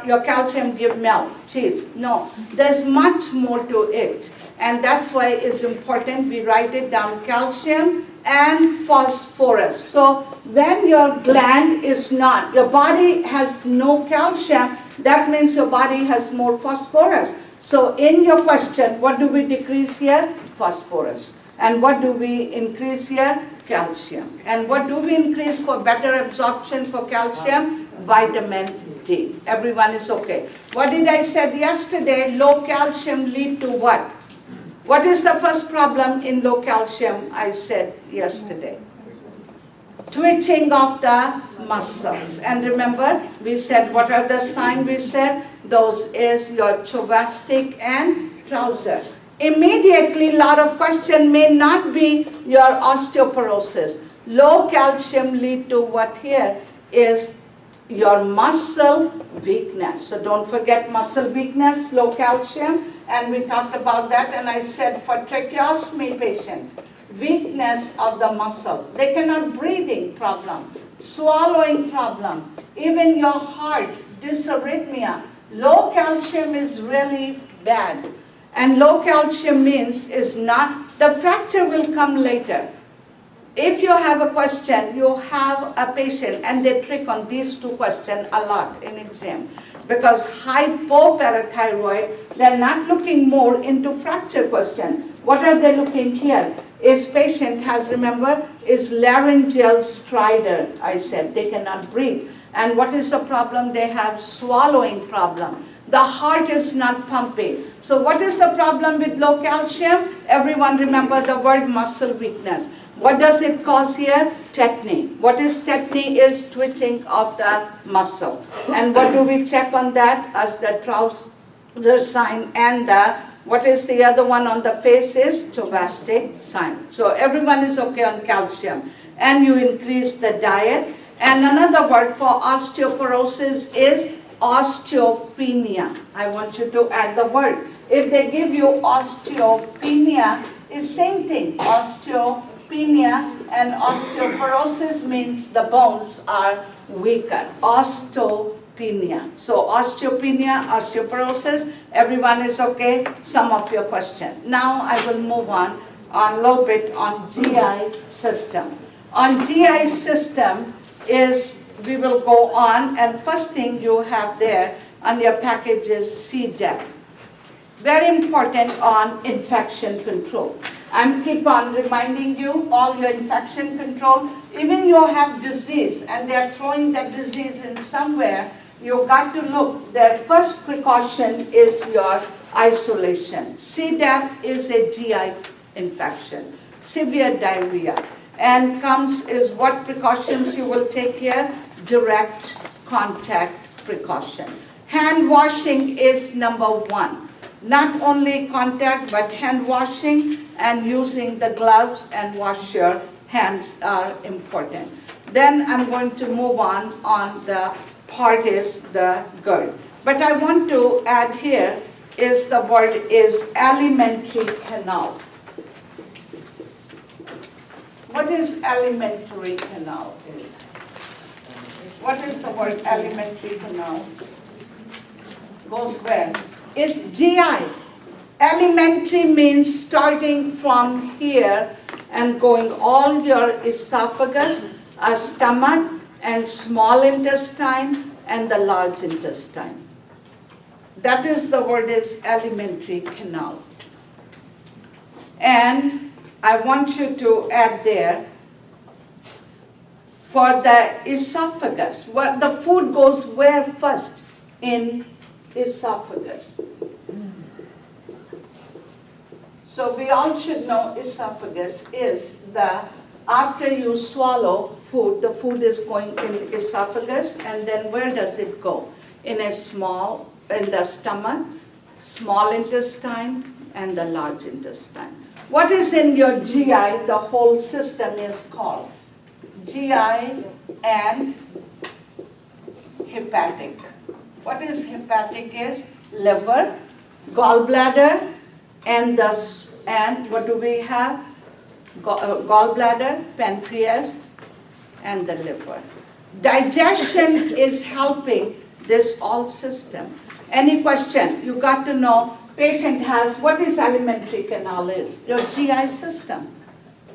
your calcium? Give milk, cheese. No, there's much more to it. And that's why it's important we write it down, calcium and phosphorus. So when your gland is not, your body has no calcium, that means your body has more phosphorus. So in your question, what do we decrease here? Phosphorus. And what do we increase here? Calcium. And what do we increase for better absorption for calcium? Vitamin D. Everyone is okay. What did I say yesterday? Low calcium lead to what? What is the first problem in low calcium I said yesterday? Twitching of the muscles. And remember, we said, what are the signs we said? Those is your chopstick and trouser. Immediately, lot of question may not be your osteoporosis. Low calcium lead to what here is your muscle weakness. So don't forget muscle weakness, low calcium, and we talked about that, and I said for tracheostomy patient, weakness of the muscle. They cannot breathing problem, swallowing problem, even your heart, dysarrhythmia. Low calcium is really bad. And low calcium means is not, the fracture will come later. If you have a question, you have a patient, and they trick on these two questions a lot in exam. Because hypoparathyroid, they're not looking more into fracture question. What are they looking here? Is patient has, remember, is laryngeal stridor, I said, they cannot breathe. And what is the problem? They have swallowing problem. The heart is not pumping. So what is the problem with low calcium? Everyone remember the word muscle weakness. What does it cause here? Tetany. What is tetany? Is twitching of the muscle. And what do we check on that? As the trouser sign, and what is the other one on the face is Chobastic sign. So everyone is okay on calcium. And you increase the diet. And another word for osteoporosis is osteopenia. I want you to add the word. If they give you osteopenia, it's same thing. Osteopenia and osteoporosis means the bones are weaker. Osteopenia. So osteopenia, osteoporosis, everyone is okay. Some of your question. Now I will move on a little bit on GI system. On GI system is, we will go on, and first thing you have there on your package is diff. Very important on infection control. I'm keep on reminding you all your infection control. Even you have disease and they're throwing that disease in somewhere, you got to look. Their first precaution is your isolation. C. diff is a GI infection, severe diarrhea. And comes is what precautions you will take here? Direct contact precaution. Hand washing is number one. Not only contact, but hand washing and using the gloves and wash your hands are important. Then I'm going to move on the part is the GERD. But I want to add here is the word is alimentary canal. What is alimentary canal is? What is the word alimentary canal? Goes where? Is GI. Alimentary means starting from here and going all your esophagus, stomach, and small intestine, and the large intestine. That is the word is alimentary canal. And I want you to add there, for the esophagus, what the food goes where first? In esophagus. So we all should know esophagus is the, after you swallow food, the food is going in esophagus, and then where does it go? In a small, in the stomach, small intestine, and the large intestine. What is in your GI? The whole system is called GI and hepatic. What is hepatic is liver, gallbladder, and what do we have? Gallbladder, pancreas, and the liver. Digestion is helping this all system. Any question? You got to know. Patient has, what is alimentary canal is? Your GI system.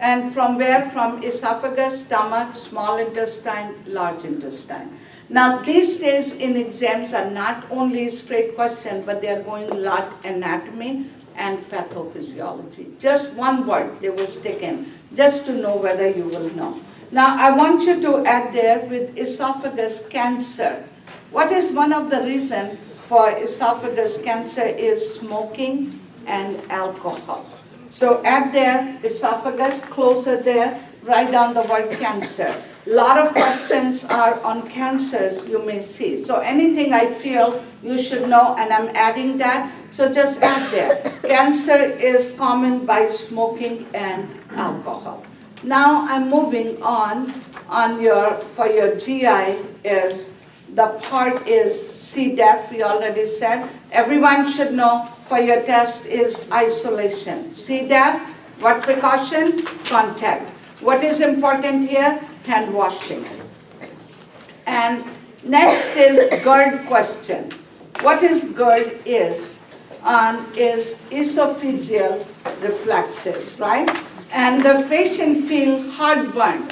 And from where? From esophagus, stomach, small intestine, large intestine. Now these days in exams are not only straight questions, but they are going a lot anatomy and pathophysiology. Just one word they will stick in, just to know whether you will know. Now I want you to add there with esophagus cancer. What is one of the reasons for esophagus cancer is smoking and alcohol. So add there esophagus, closer there, write down the word cancer. A lot of questions are on cancers you may see. So anything I feel you should know, and I'm adding that, so just add there. Cancer is common by smoking and alcohol. Now I'm moving on for your GI is, the part is C. diff, we already said. Everyone should know for your test is isolation. C. diff, what precaution? Contact. What is important here? Hand washing. And next is GERD question. What is GERD is esophageal reflexes, right? And the patient feel heartburn.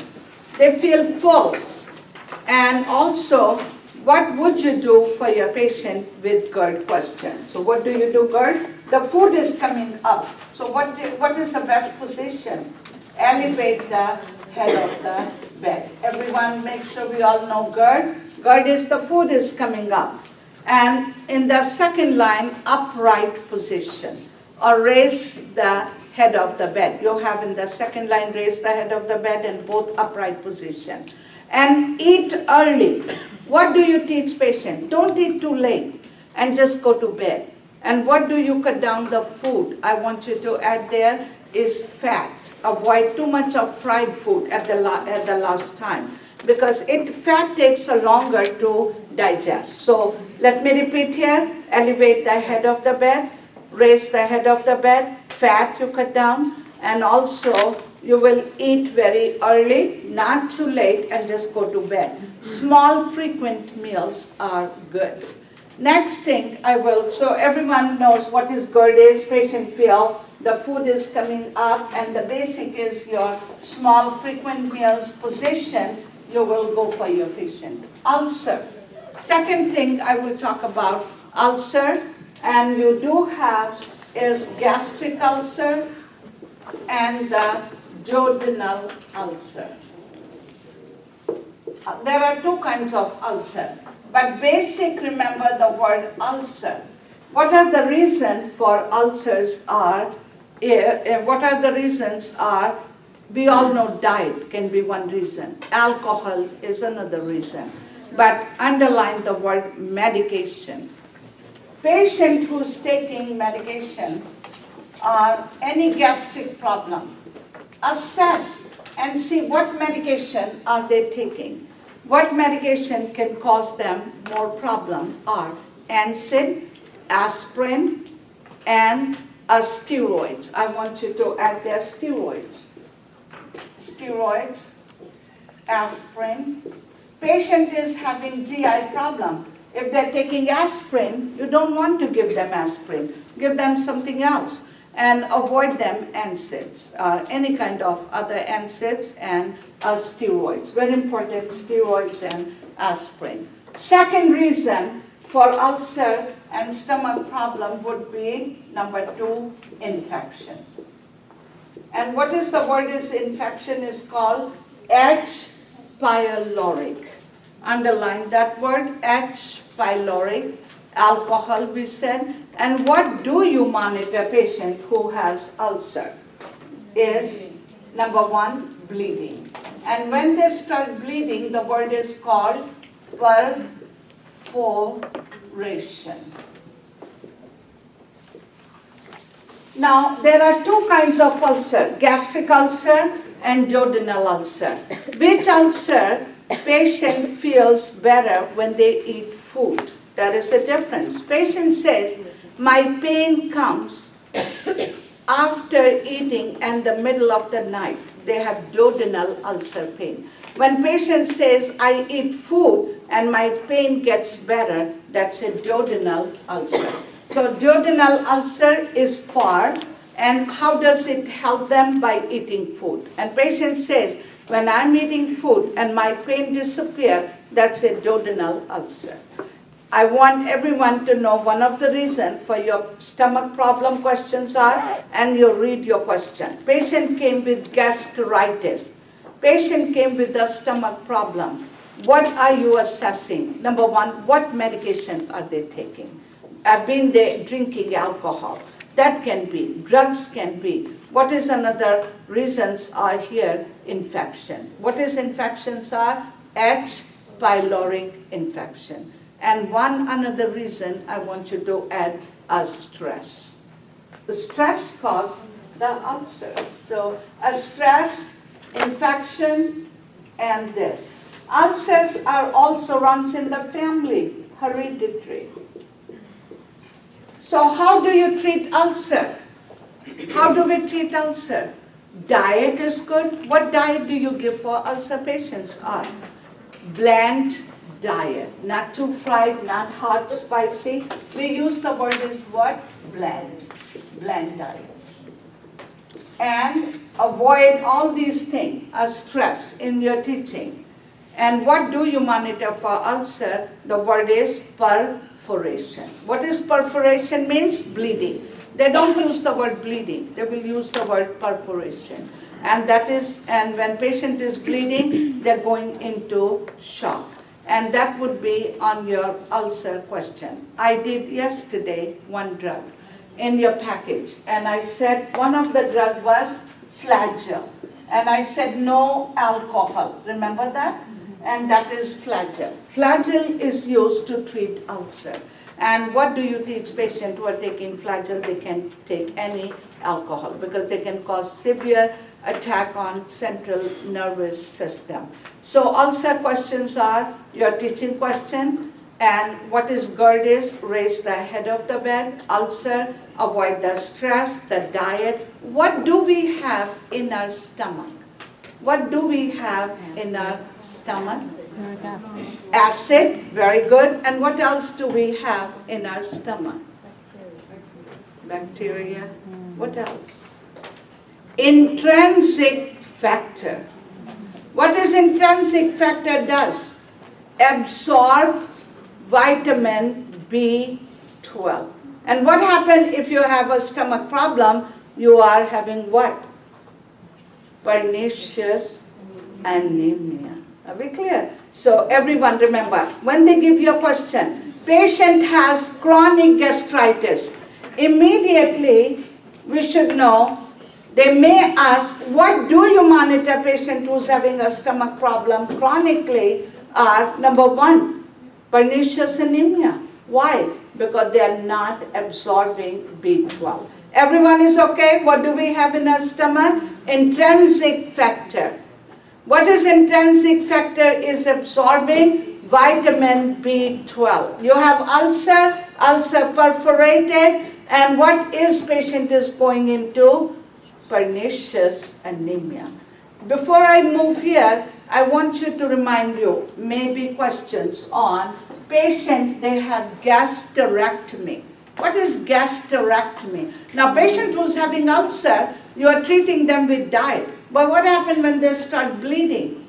They feel full. And also, what would you do for your patient with GERD question? So what do you do, GERD? The food is coming up. So what is the best position? Elevate the head of the bed. Everyone make sure we all know GERD. GERD is the food is coming up. And in the second line, upright position. Or raise the head of the bed. You have in the second line, raise the head of the bed in both upright position. And eat early. What do you teach patients? Don't eat too late and just go to bed. And what do you cut down the food? I want you to add there is fat. Avoid too much of fried food at the last time, because fat takes a longer to digest. So let me repeat here. Elevate the head of the bed, raise the head of the bed, fat you cut down, and also you will eat very early, not too late, and just go to bed. Small, frequent meals are good. Next thing so everyone knows what is GERD is. Patient feel the food is coming up, and the basic is your small, frequent meals position. You will go for your patient. Ulcer. Second thing I will talk about, ulcer, and you do have is gastric ulcer and the duodenal ulcer. There are two kinds of ulcer, but basic, remember the word ulcer. What are the reasons for ulcers we all know diet can be one reason. Alcohol is another reason. But underline the word medication. Patient who's taking medication or any gastric problem, assess and see what medication are they taking. What medication can cause them more problem are NSAID, aspirin, and steroids. I want you to add their steroids. Steroids, aspirin. Patient is having GI problem. If they're taking aspirin, you don't want to give them aspirin. Give them something else. And avoid them NSAIDs, any kind of other NSAIDs and steroids. Very important, steroids and aspirin. Second reason for ulcer and stomach problem would be, number 2, infection. And what is the word is infection is called H. pylori. Underline that word, H. pylori. Alcohol we said. And what do you monitor patient who has ulcer? Is number 1, bleeding. And when they start bleeding, the word is called perforation. Now, there are two kinds of ulcer, gastric ulcer and duodenal ulcer. Which ulcer patient feels better when they eat food? There is a difference. Patient says, my pain comes after eating and the middle of the night. They have duodenal ulcer pain. When patient says, I eat food and my pain gets better, that's a duodenal ulcer. So duodenal ulcer is far, and how does it help them? By eating food. And patient says, when I'm eating food and my pain disappears, that's a duodenal ulcer. I want everyone to know one of the reasons for your stomach problem questions are, and you read your question. Patient came with gastritis. Patient came with a stomach problem. What are you assessing? Number 1, what medication are they taking? Have been they drinking alcohol? That can be. Drugs can be. What is another reasons are here? Infection. What is infections are? H. pylori infection. And one another reason I want you to add a stress. The stress causes the ulcer. So a stress, infection, and this. Ulcers are also runs in the family, hereditary. So how do you treat ulcer? How do we treat ulcer? Diet is good. What diet do you give for ulcer patients? Bland diet, not too fried, not hot, spicy. We use the word is what? Bland diet. And avoid all these things, stress in your teaching. And what do you monitor for ulcer? The word is perforation. What is perforation means? Bleeding. They don't use the word bleeding, they will use the word perforation. And when patient is bleeding, they're going into shock. And that would be on your ulcer question. I did yesterday one drug. in your package. And I said one of the drug was Flagyl. And I said no alcohol. Remember that? And that is Flagyl. Flagyl is used to treat ulcer. And what do you teach patients who are taking Flagyl? They can take any alcohol because they can cause severe attack on central nervous system. So ulcer questions are your teaching question. And what is GERD is? Raise the head of the bed. Ulcer, avoid the stress, the diet. What do we have in our stomach? What do we have in our stomach? Acid, very good. And what else do we have in our stomach? Bacteria. What else? Intrinsic factor. What is intrinsic factor does? Absorb vitamin B12. And what happens if you have a stomach problem? You are having what? Pernicious anemia. Are we clear? So everyone remember, when they give you a question, patient has chronic gastritis. Immediately, we should know, they may ask, what do you monitor patient who's having a stomach problem chronically? Number one, pernicious anemia. Why? Because they are not absorbing B12. Everyone is okay? What do we have in our stomach? Intrinsic factor. What is intrinsic factor? Is absorbing vitamin B12. You have ulcer, ulcer perforated, and what is patient is going into? Pernicious anemia. Before I move here, I want you to remind you, maybe questions on patient, they have gastrectomy. What is gastrectomy? Now, patient who's having ulcer, you are treating them with diet. But what happened when they start bleeding?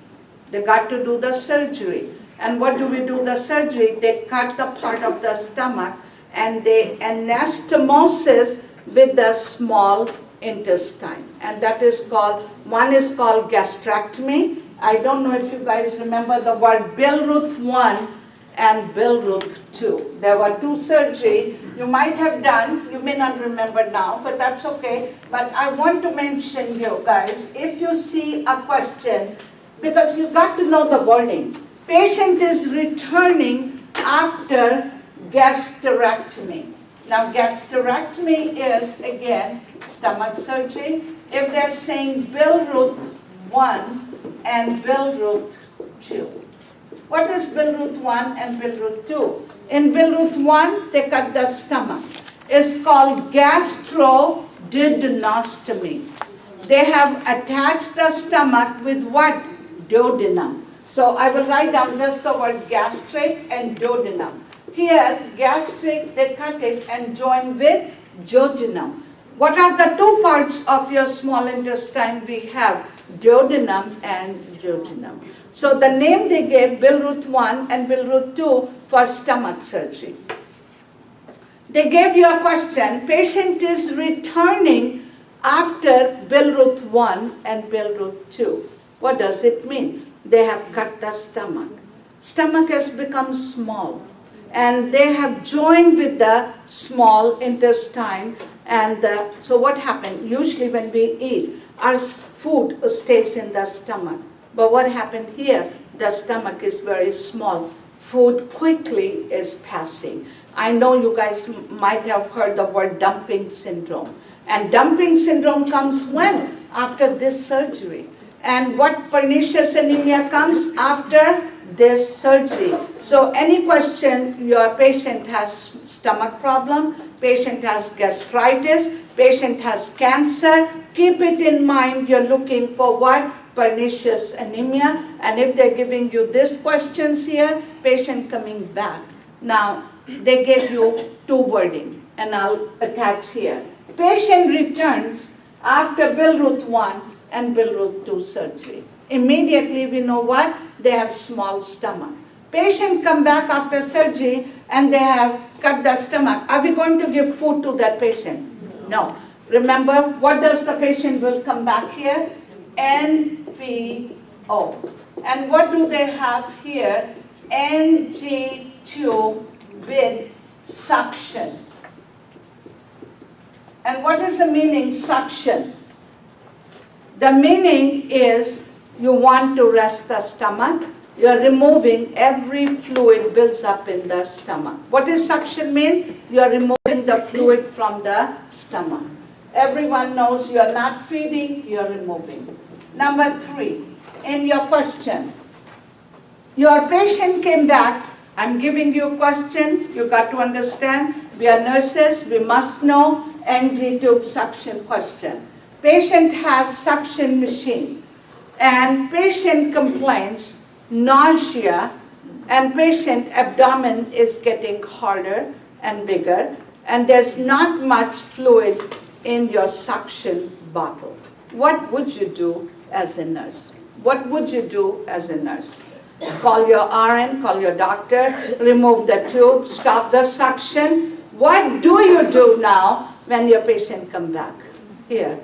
They got to do the surgery. And what do we do the surgery? They cut the part of the stomach and they anastomosis with the small intestine. And that is called, one is called gastrectomy. I don't know if you guys remember the word Billroth 1 and Billroth 2. There were two surgeries you might have done, you may not remember now, but that's okay. But I want to mention you guys, if you see a question, because you got to know the wording. Patient is returning after gastrectomy. Now gastrectomy is, again, stomach surgery. If they're saying Billroth 1 and Billroth 2. What is Billroth 1 and Billroth 2? In Billroth 1, they cut the stomach. It's called gastroduodenostomy. They have attached the stomach with what? Duodenum. So I will write down just the word gastric and duodenum. Here, gastric, they cut it and join with jejunum. What are the two parts of your small intestine? We have duodenum and jejunum. So the name they gave, Billroth 1 and Billroth 2 for stomach surgery. They gave you a question, patient is returning after Billroth 1 and Billroth 2. What does it mean? They have cut the stomach. Stomach has become small. And they have joined with the small intestine. And so what happened? Usually when we eat, our food stays in the stomach. But what happened here? The stomach is very small. Food quickly is passing. I know you guys might have heard the word dumping syndrome. And dumping syndrome comes when? After this surgery. And what pernicious anemia comes? After this surgery. So any question, your patient has stomach problem, patient has gastritis, patient has cancer, keep it in mind, you're looking for what? Pernicious anemia. And if they're giving you these questions here, patient coming back. Now, they gave you two wording, and I'll attach here. Patient returns after Billroth 1 and Billroth 2 surgery. Immediately we know what? They have small stomach. Patient come back after surgery and they have cut the stomach. Are we going to give food to that patient? No. Remember, what does the patient will come back here? NPO. And what do they have here? NG2 with suction. And what is the meaning suction? The meaning is you want to rest the stomach. You're removing every fluid builds up in the stomach. What does suction mean? You're removing the fluid from the stomach. Everyone knows you're not feeding, you're removing. Number 3, in your question, your patient came back. I'm giving you a question. You got to understand. We are nurses. We must know NG tube suction question. Patient has suction machine, and patient complains nausea, and patient abdomen is getting harder and bigger, and there's not much fluid in your suction bottle. What would you do as a nurse? What would you do as a nurse? Call your RN, call your doctor, remove the tube, stop the suction. What do you do now when your patient comes back? Here.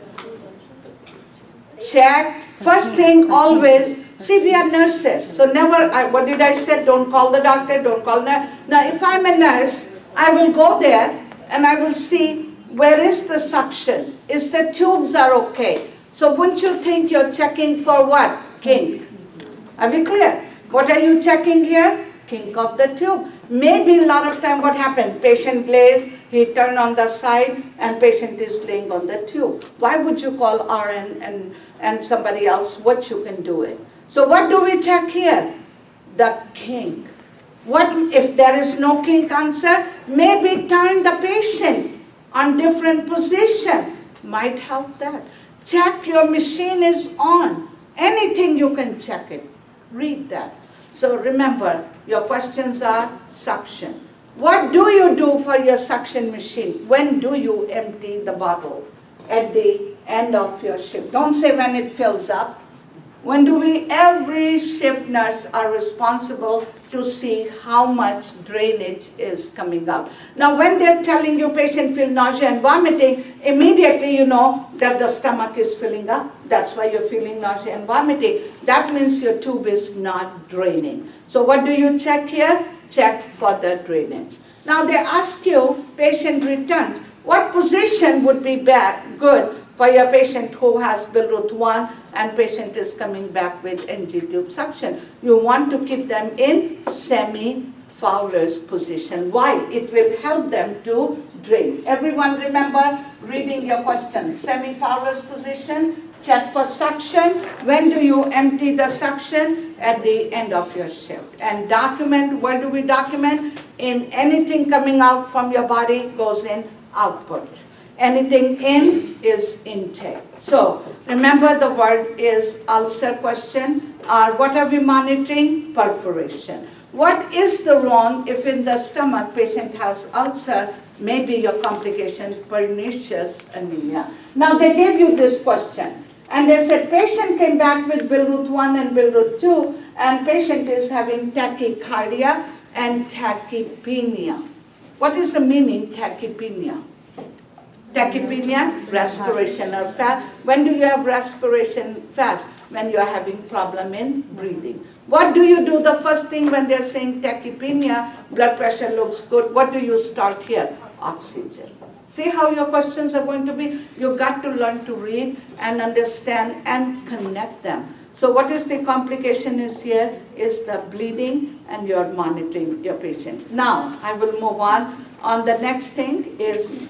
Check. First thing always, see, we are nurses, so never, what did I say? Don't call the doctor, don't call nurse. Now, if I'm a nurse, I will go there and I will see where is the suction. Is the tubes are okay? So wouldn't you think you're checking for what? Kink. Are we clear? What are you checking here? Kink of the tube. Maybe a lot of time what happened? Patient lays, he turned on the side, and patient is laying on the tube. Why would you call RN and somebody else? What you can do it? So what do we check here? The kink. What if there is no kink answer? Maybe turn the patient on different position. Might help that. Check your machine is on. Anything you can check it. Read that. So remember, your questions are suction. What do you do for your suction machine? When do you empty the bottle? At the end of your shift. Don't say when it fills up. When do we, every shift nurse are responsible to see how much drainage is coming out. Now when they're telling you patient feel nausea and vomiting, immediately you know that the stomach is filling up. That's why you're feeling nausea and vomiting. That means your tube is not draining. So what do you check here? Check for the drainage. Now they ask you, patient returns. What position would be good for your patient who has Bilirubin 1 and patient is coming back with NG tube suction? You want to keep them in semi-Fowler's position. Why? It will help them to drain. Everyone remember reading your question. Semi-Fowler's position, check for suction. When do you empty the suction? At the end of your shift. And document, where do we document? In anything coming out from your body goes in output. Anything in is intake. So remember the word is ulcer question. What are we monitoring? Perforation. What is the wrong if in the stomach patient has ulcer? Maybe your complication pernicious anemia. Now they gave you this question. And they said patient came back with Bilirubin 1 and Bilirubin 2 and patient is having tachycardia and tachypnea. What is the meaning tachypnea? Tachypnea, respiration or fast. When do you have respiration fast? When you are having problem in breathing. What do you do the first thing when they're saying tachypnea, blood pressure looks good? What do you start here? Oxygen. See how your questions are going to be? You got to learn to read and understand and connect them. So what is the complication is here is the bleeding and you're monitoring your patient. Now I will move on. On the next thing is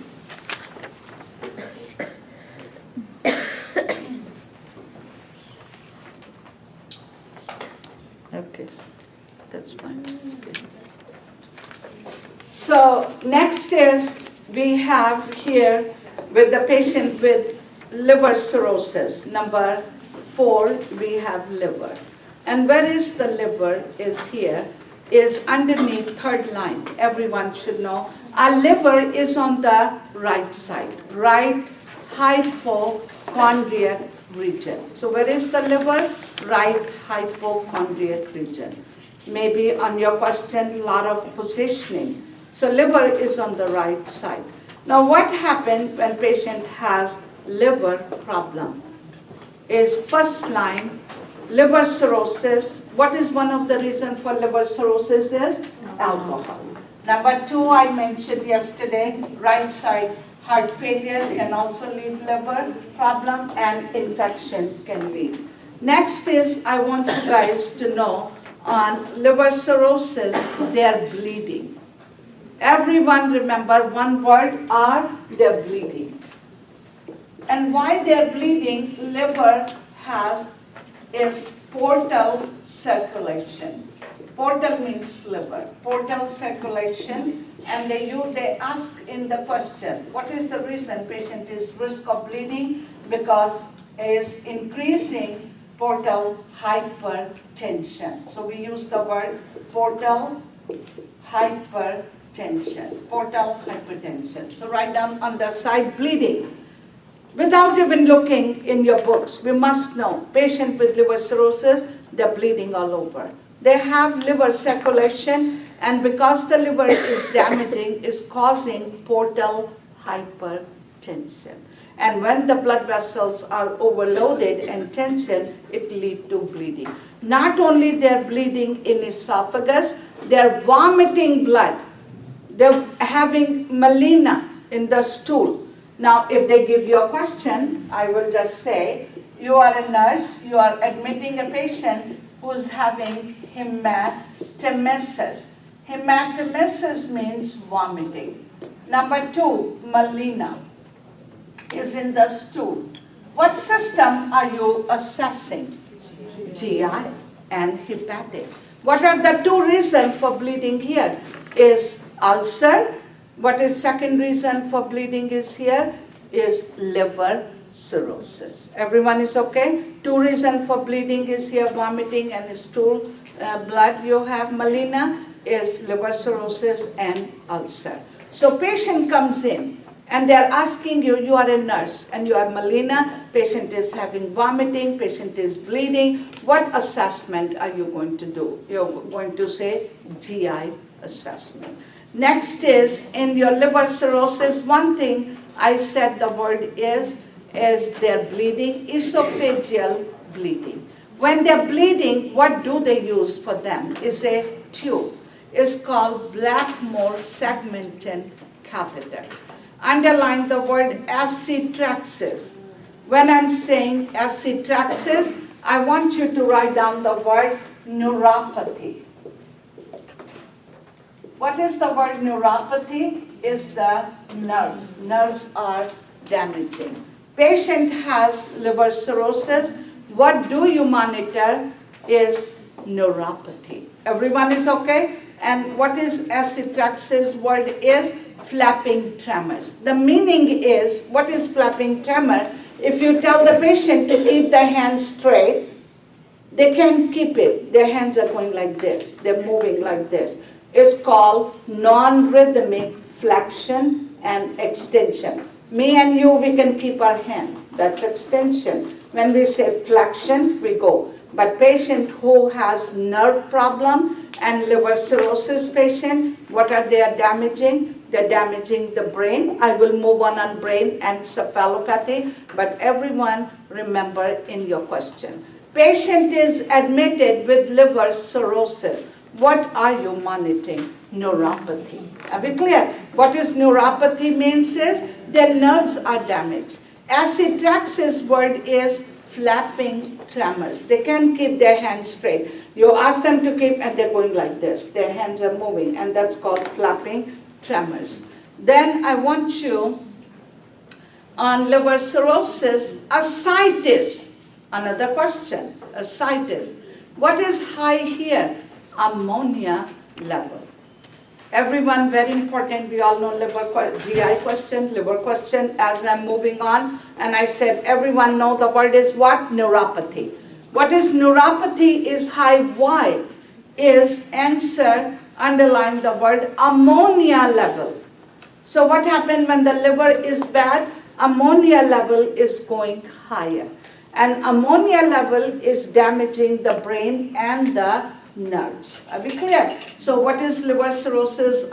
okay, that's fine. Okay. So next is we have here with the patient with liver cirrhosis. Number 4, we have liver. And where is the liver is here, is underneath third line. Everyone should know. Our liver is on the right side, right hypochondriac region. So where is the liver? Right hypochondriac region. Maybe on your question, a lot of positioning. So liver is on the right side. Now what happens when patient has liver problem? Is first line, liver cirrhosis. What is one of the reasons for liver cirrhosis is? Alcohol. Number 2, I mentioned yesterday, right side Heart failure can also lead liver problem, and infection can lead. Next is, I want you guys to know on liver cirrhosis, they are bleeding. Everyone remember one word, they're bleeding. And why they're bleeding, liver is portal circulation. Portal means liver. Portal circulation, and they ask in the question, what is the reason patient is risk of bleeding? Because is increasing portal hypertension. So we use the word portal hypertension. Portal hypertension. So write down on the side, bleeding. Without even looking in your books, we must know, patient with liver cirrhosis, they're bleeding all over. They have liver circulation, and because the liver is damaging, is causing portal hypertension. And when the blood vessels are overloaded and tension, it leads to bleeding. Not only they're bleeding in esophagus, they're vomiting blood. They're having melena in the stool. Now, if they give you a question, I will just say, you are a nurse, you are admitting a patient who's having hematemesis. Hematemesis means vomiting. Number 2, melena is in the stool. What system are you assessing? GI and hepatic. What are the 2 reasons for bleeding here? Is ulcer. What is second reason for bleeding is here? Is liver cirrhosis. Everyone is okay? 2 reasons for bleeding is here, vomiting and stool blood. You have melena, is liver cirrhosis and ulcer. So patient comes in and they're asking you, you are a nurse and you are melena, patient is having vomiting, patient is bleeding. What assessment are you going to do? You're going to say GI assessment. Next is, in your liver cirrhosis, one thing I said the word is they're bleeding, esophageal bleeding. When they're bleeding, what do they use for them? Is a tube. It's called Blackmore segmentin catheter. Underline the word acetaxis. When I'm saying acetaxis, I want you to write down the word neuropathy. What is the word neuropathy? Is the nerves. Nerves are damaging. Patient has liver cirrhosis. What do you monitor is neuropathy. Everyone is okay? And what is acetaxis word is? Flapping tremors. The meaning is, what is flapping tremor? If you tell the patient to keep the hands straight, they can't keep it. Their hands are going like this. They're moving like this. It's called non-rhythmic flexion and extension. Me and you, we can keep our hand. That's extension. When we say flexion, we go. But patient who has nerve problem and liver cirrhosis patient, what are they damaging? They're damaging the brain. I will move on brain and encephalopathy, but everyone remember in your question. Patient is admitted with liver cirrhosis. What are you monitoring? Neuropathy. Are we clear? What is neuropathy means is their nerves are damaged. Acetaxis word is flapping tremors. They can't keep their hands straight. You ask them to keep and they're going like this. Their hands are moving and that's called flapping tremors. Then I want you on liver cirrhosis, ascites. Another question, ascites. What is high here? Ammonia level. Everyone, very important, we all know GI question, liver question as I'm moving on. And I said, everyone know the word is what? Neuropathy. What is neuropathy is high. Why? Is answer, underline the word ammonia level. So what happened when the liver is bad? Ammonia level is going higher. And ammonia level is damaging the brain and the nerves. Are we clear? So what is liver cirrhosis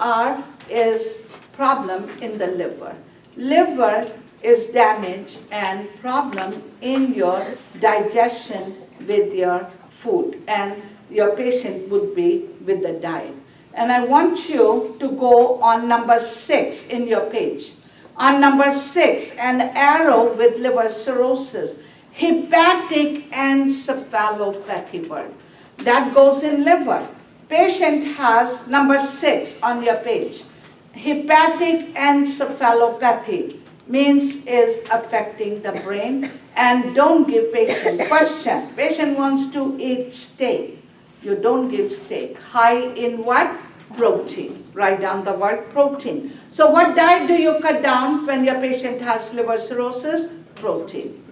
is problem in the liver. Liver is damaged and problem in your digestion with your food, and your patient would be with the diet. And I want you to go on number 6 in your page. On number 6, an arrow with liver cirrhosis. Hepatic encephalopathy word. That goes in liver. Patient has, number 6 on your page. Hepatic encephalopathy means is affecting the brain. And don't give patient. Question, patient wants to eat steak. You don't give steak. High in what? Protein. Write down the word protein. So what diet do you cut down when your patient has liver cirrhosis? Protein.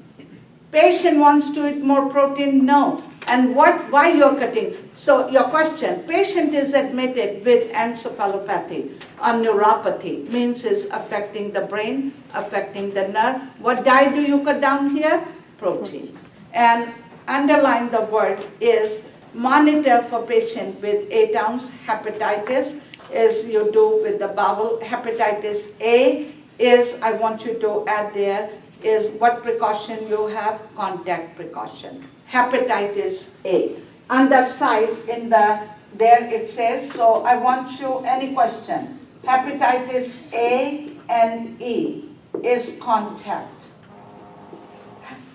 Patient wants to eat more protein? No. And why you're cutting? So your question, patient is admitted with encephalopathy or neuropathy, means is affecting the brain, affecting the nerve. What diet do you cut down here? Protein. And underline the word is monitor for patient with 8-ounce hepatitis, as you do with the bowel. Hepatitis A is, I want you to add there, is what precaution you have? Contact precaution. Hepatitis A. On the side, there it says, so I want you, any question? Hepatitis A and E is contact.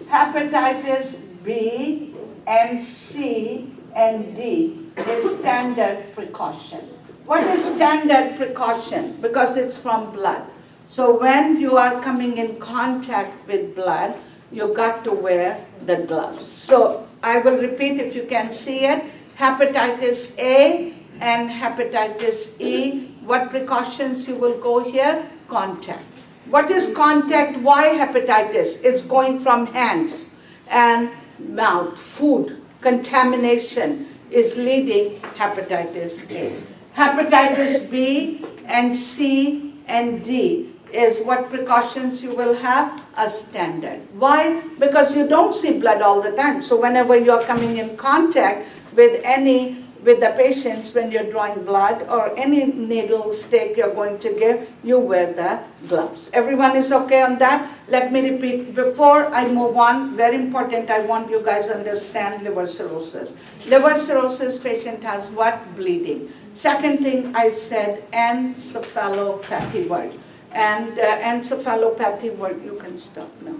Hepatitis B and C and D is standard precaution. What is standard precaution? Because it's from blood. So when you are coming in contact with blood, you got to wear the gloves. So I will repeat if you can see it. Hepatitis A and hepatitis E, what precautions you will go here? Contact. What is contact? Why hepatitis? It's going from hands and mouth, food, contamination is leading hepatitis A. Hepatitis B and C and D is what precautions you will have? A standard. Why? Because you don't see blood all the time. So whenever you are coming in contact with the patients, when you're drawing blood or any needle stick you're going to give, you wear the gloves. Everyone is okay on that? Let me repeat. Before I move on, very important, I want you guys to understand liver cirrhosis. Liver cirrhosis patient has what? Bleeding. Second thing I said, encephalopathy word. And encephalopathy word, you can stop now.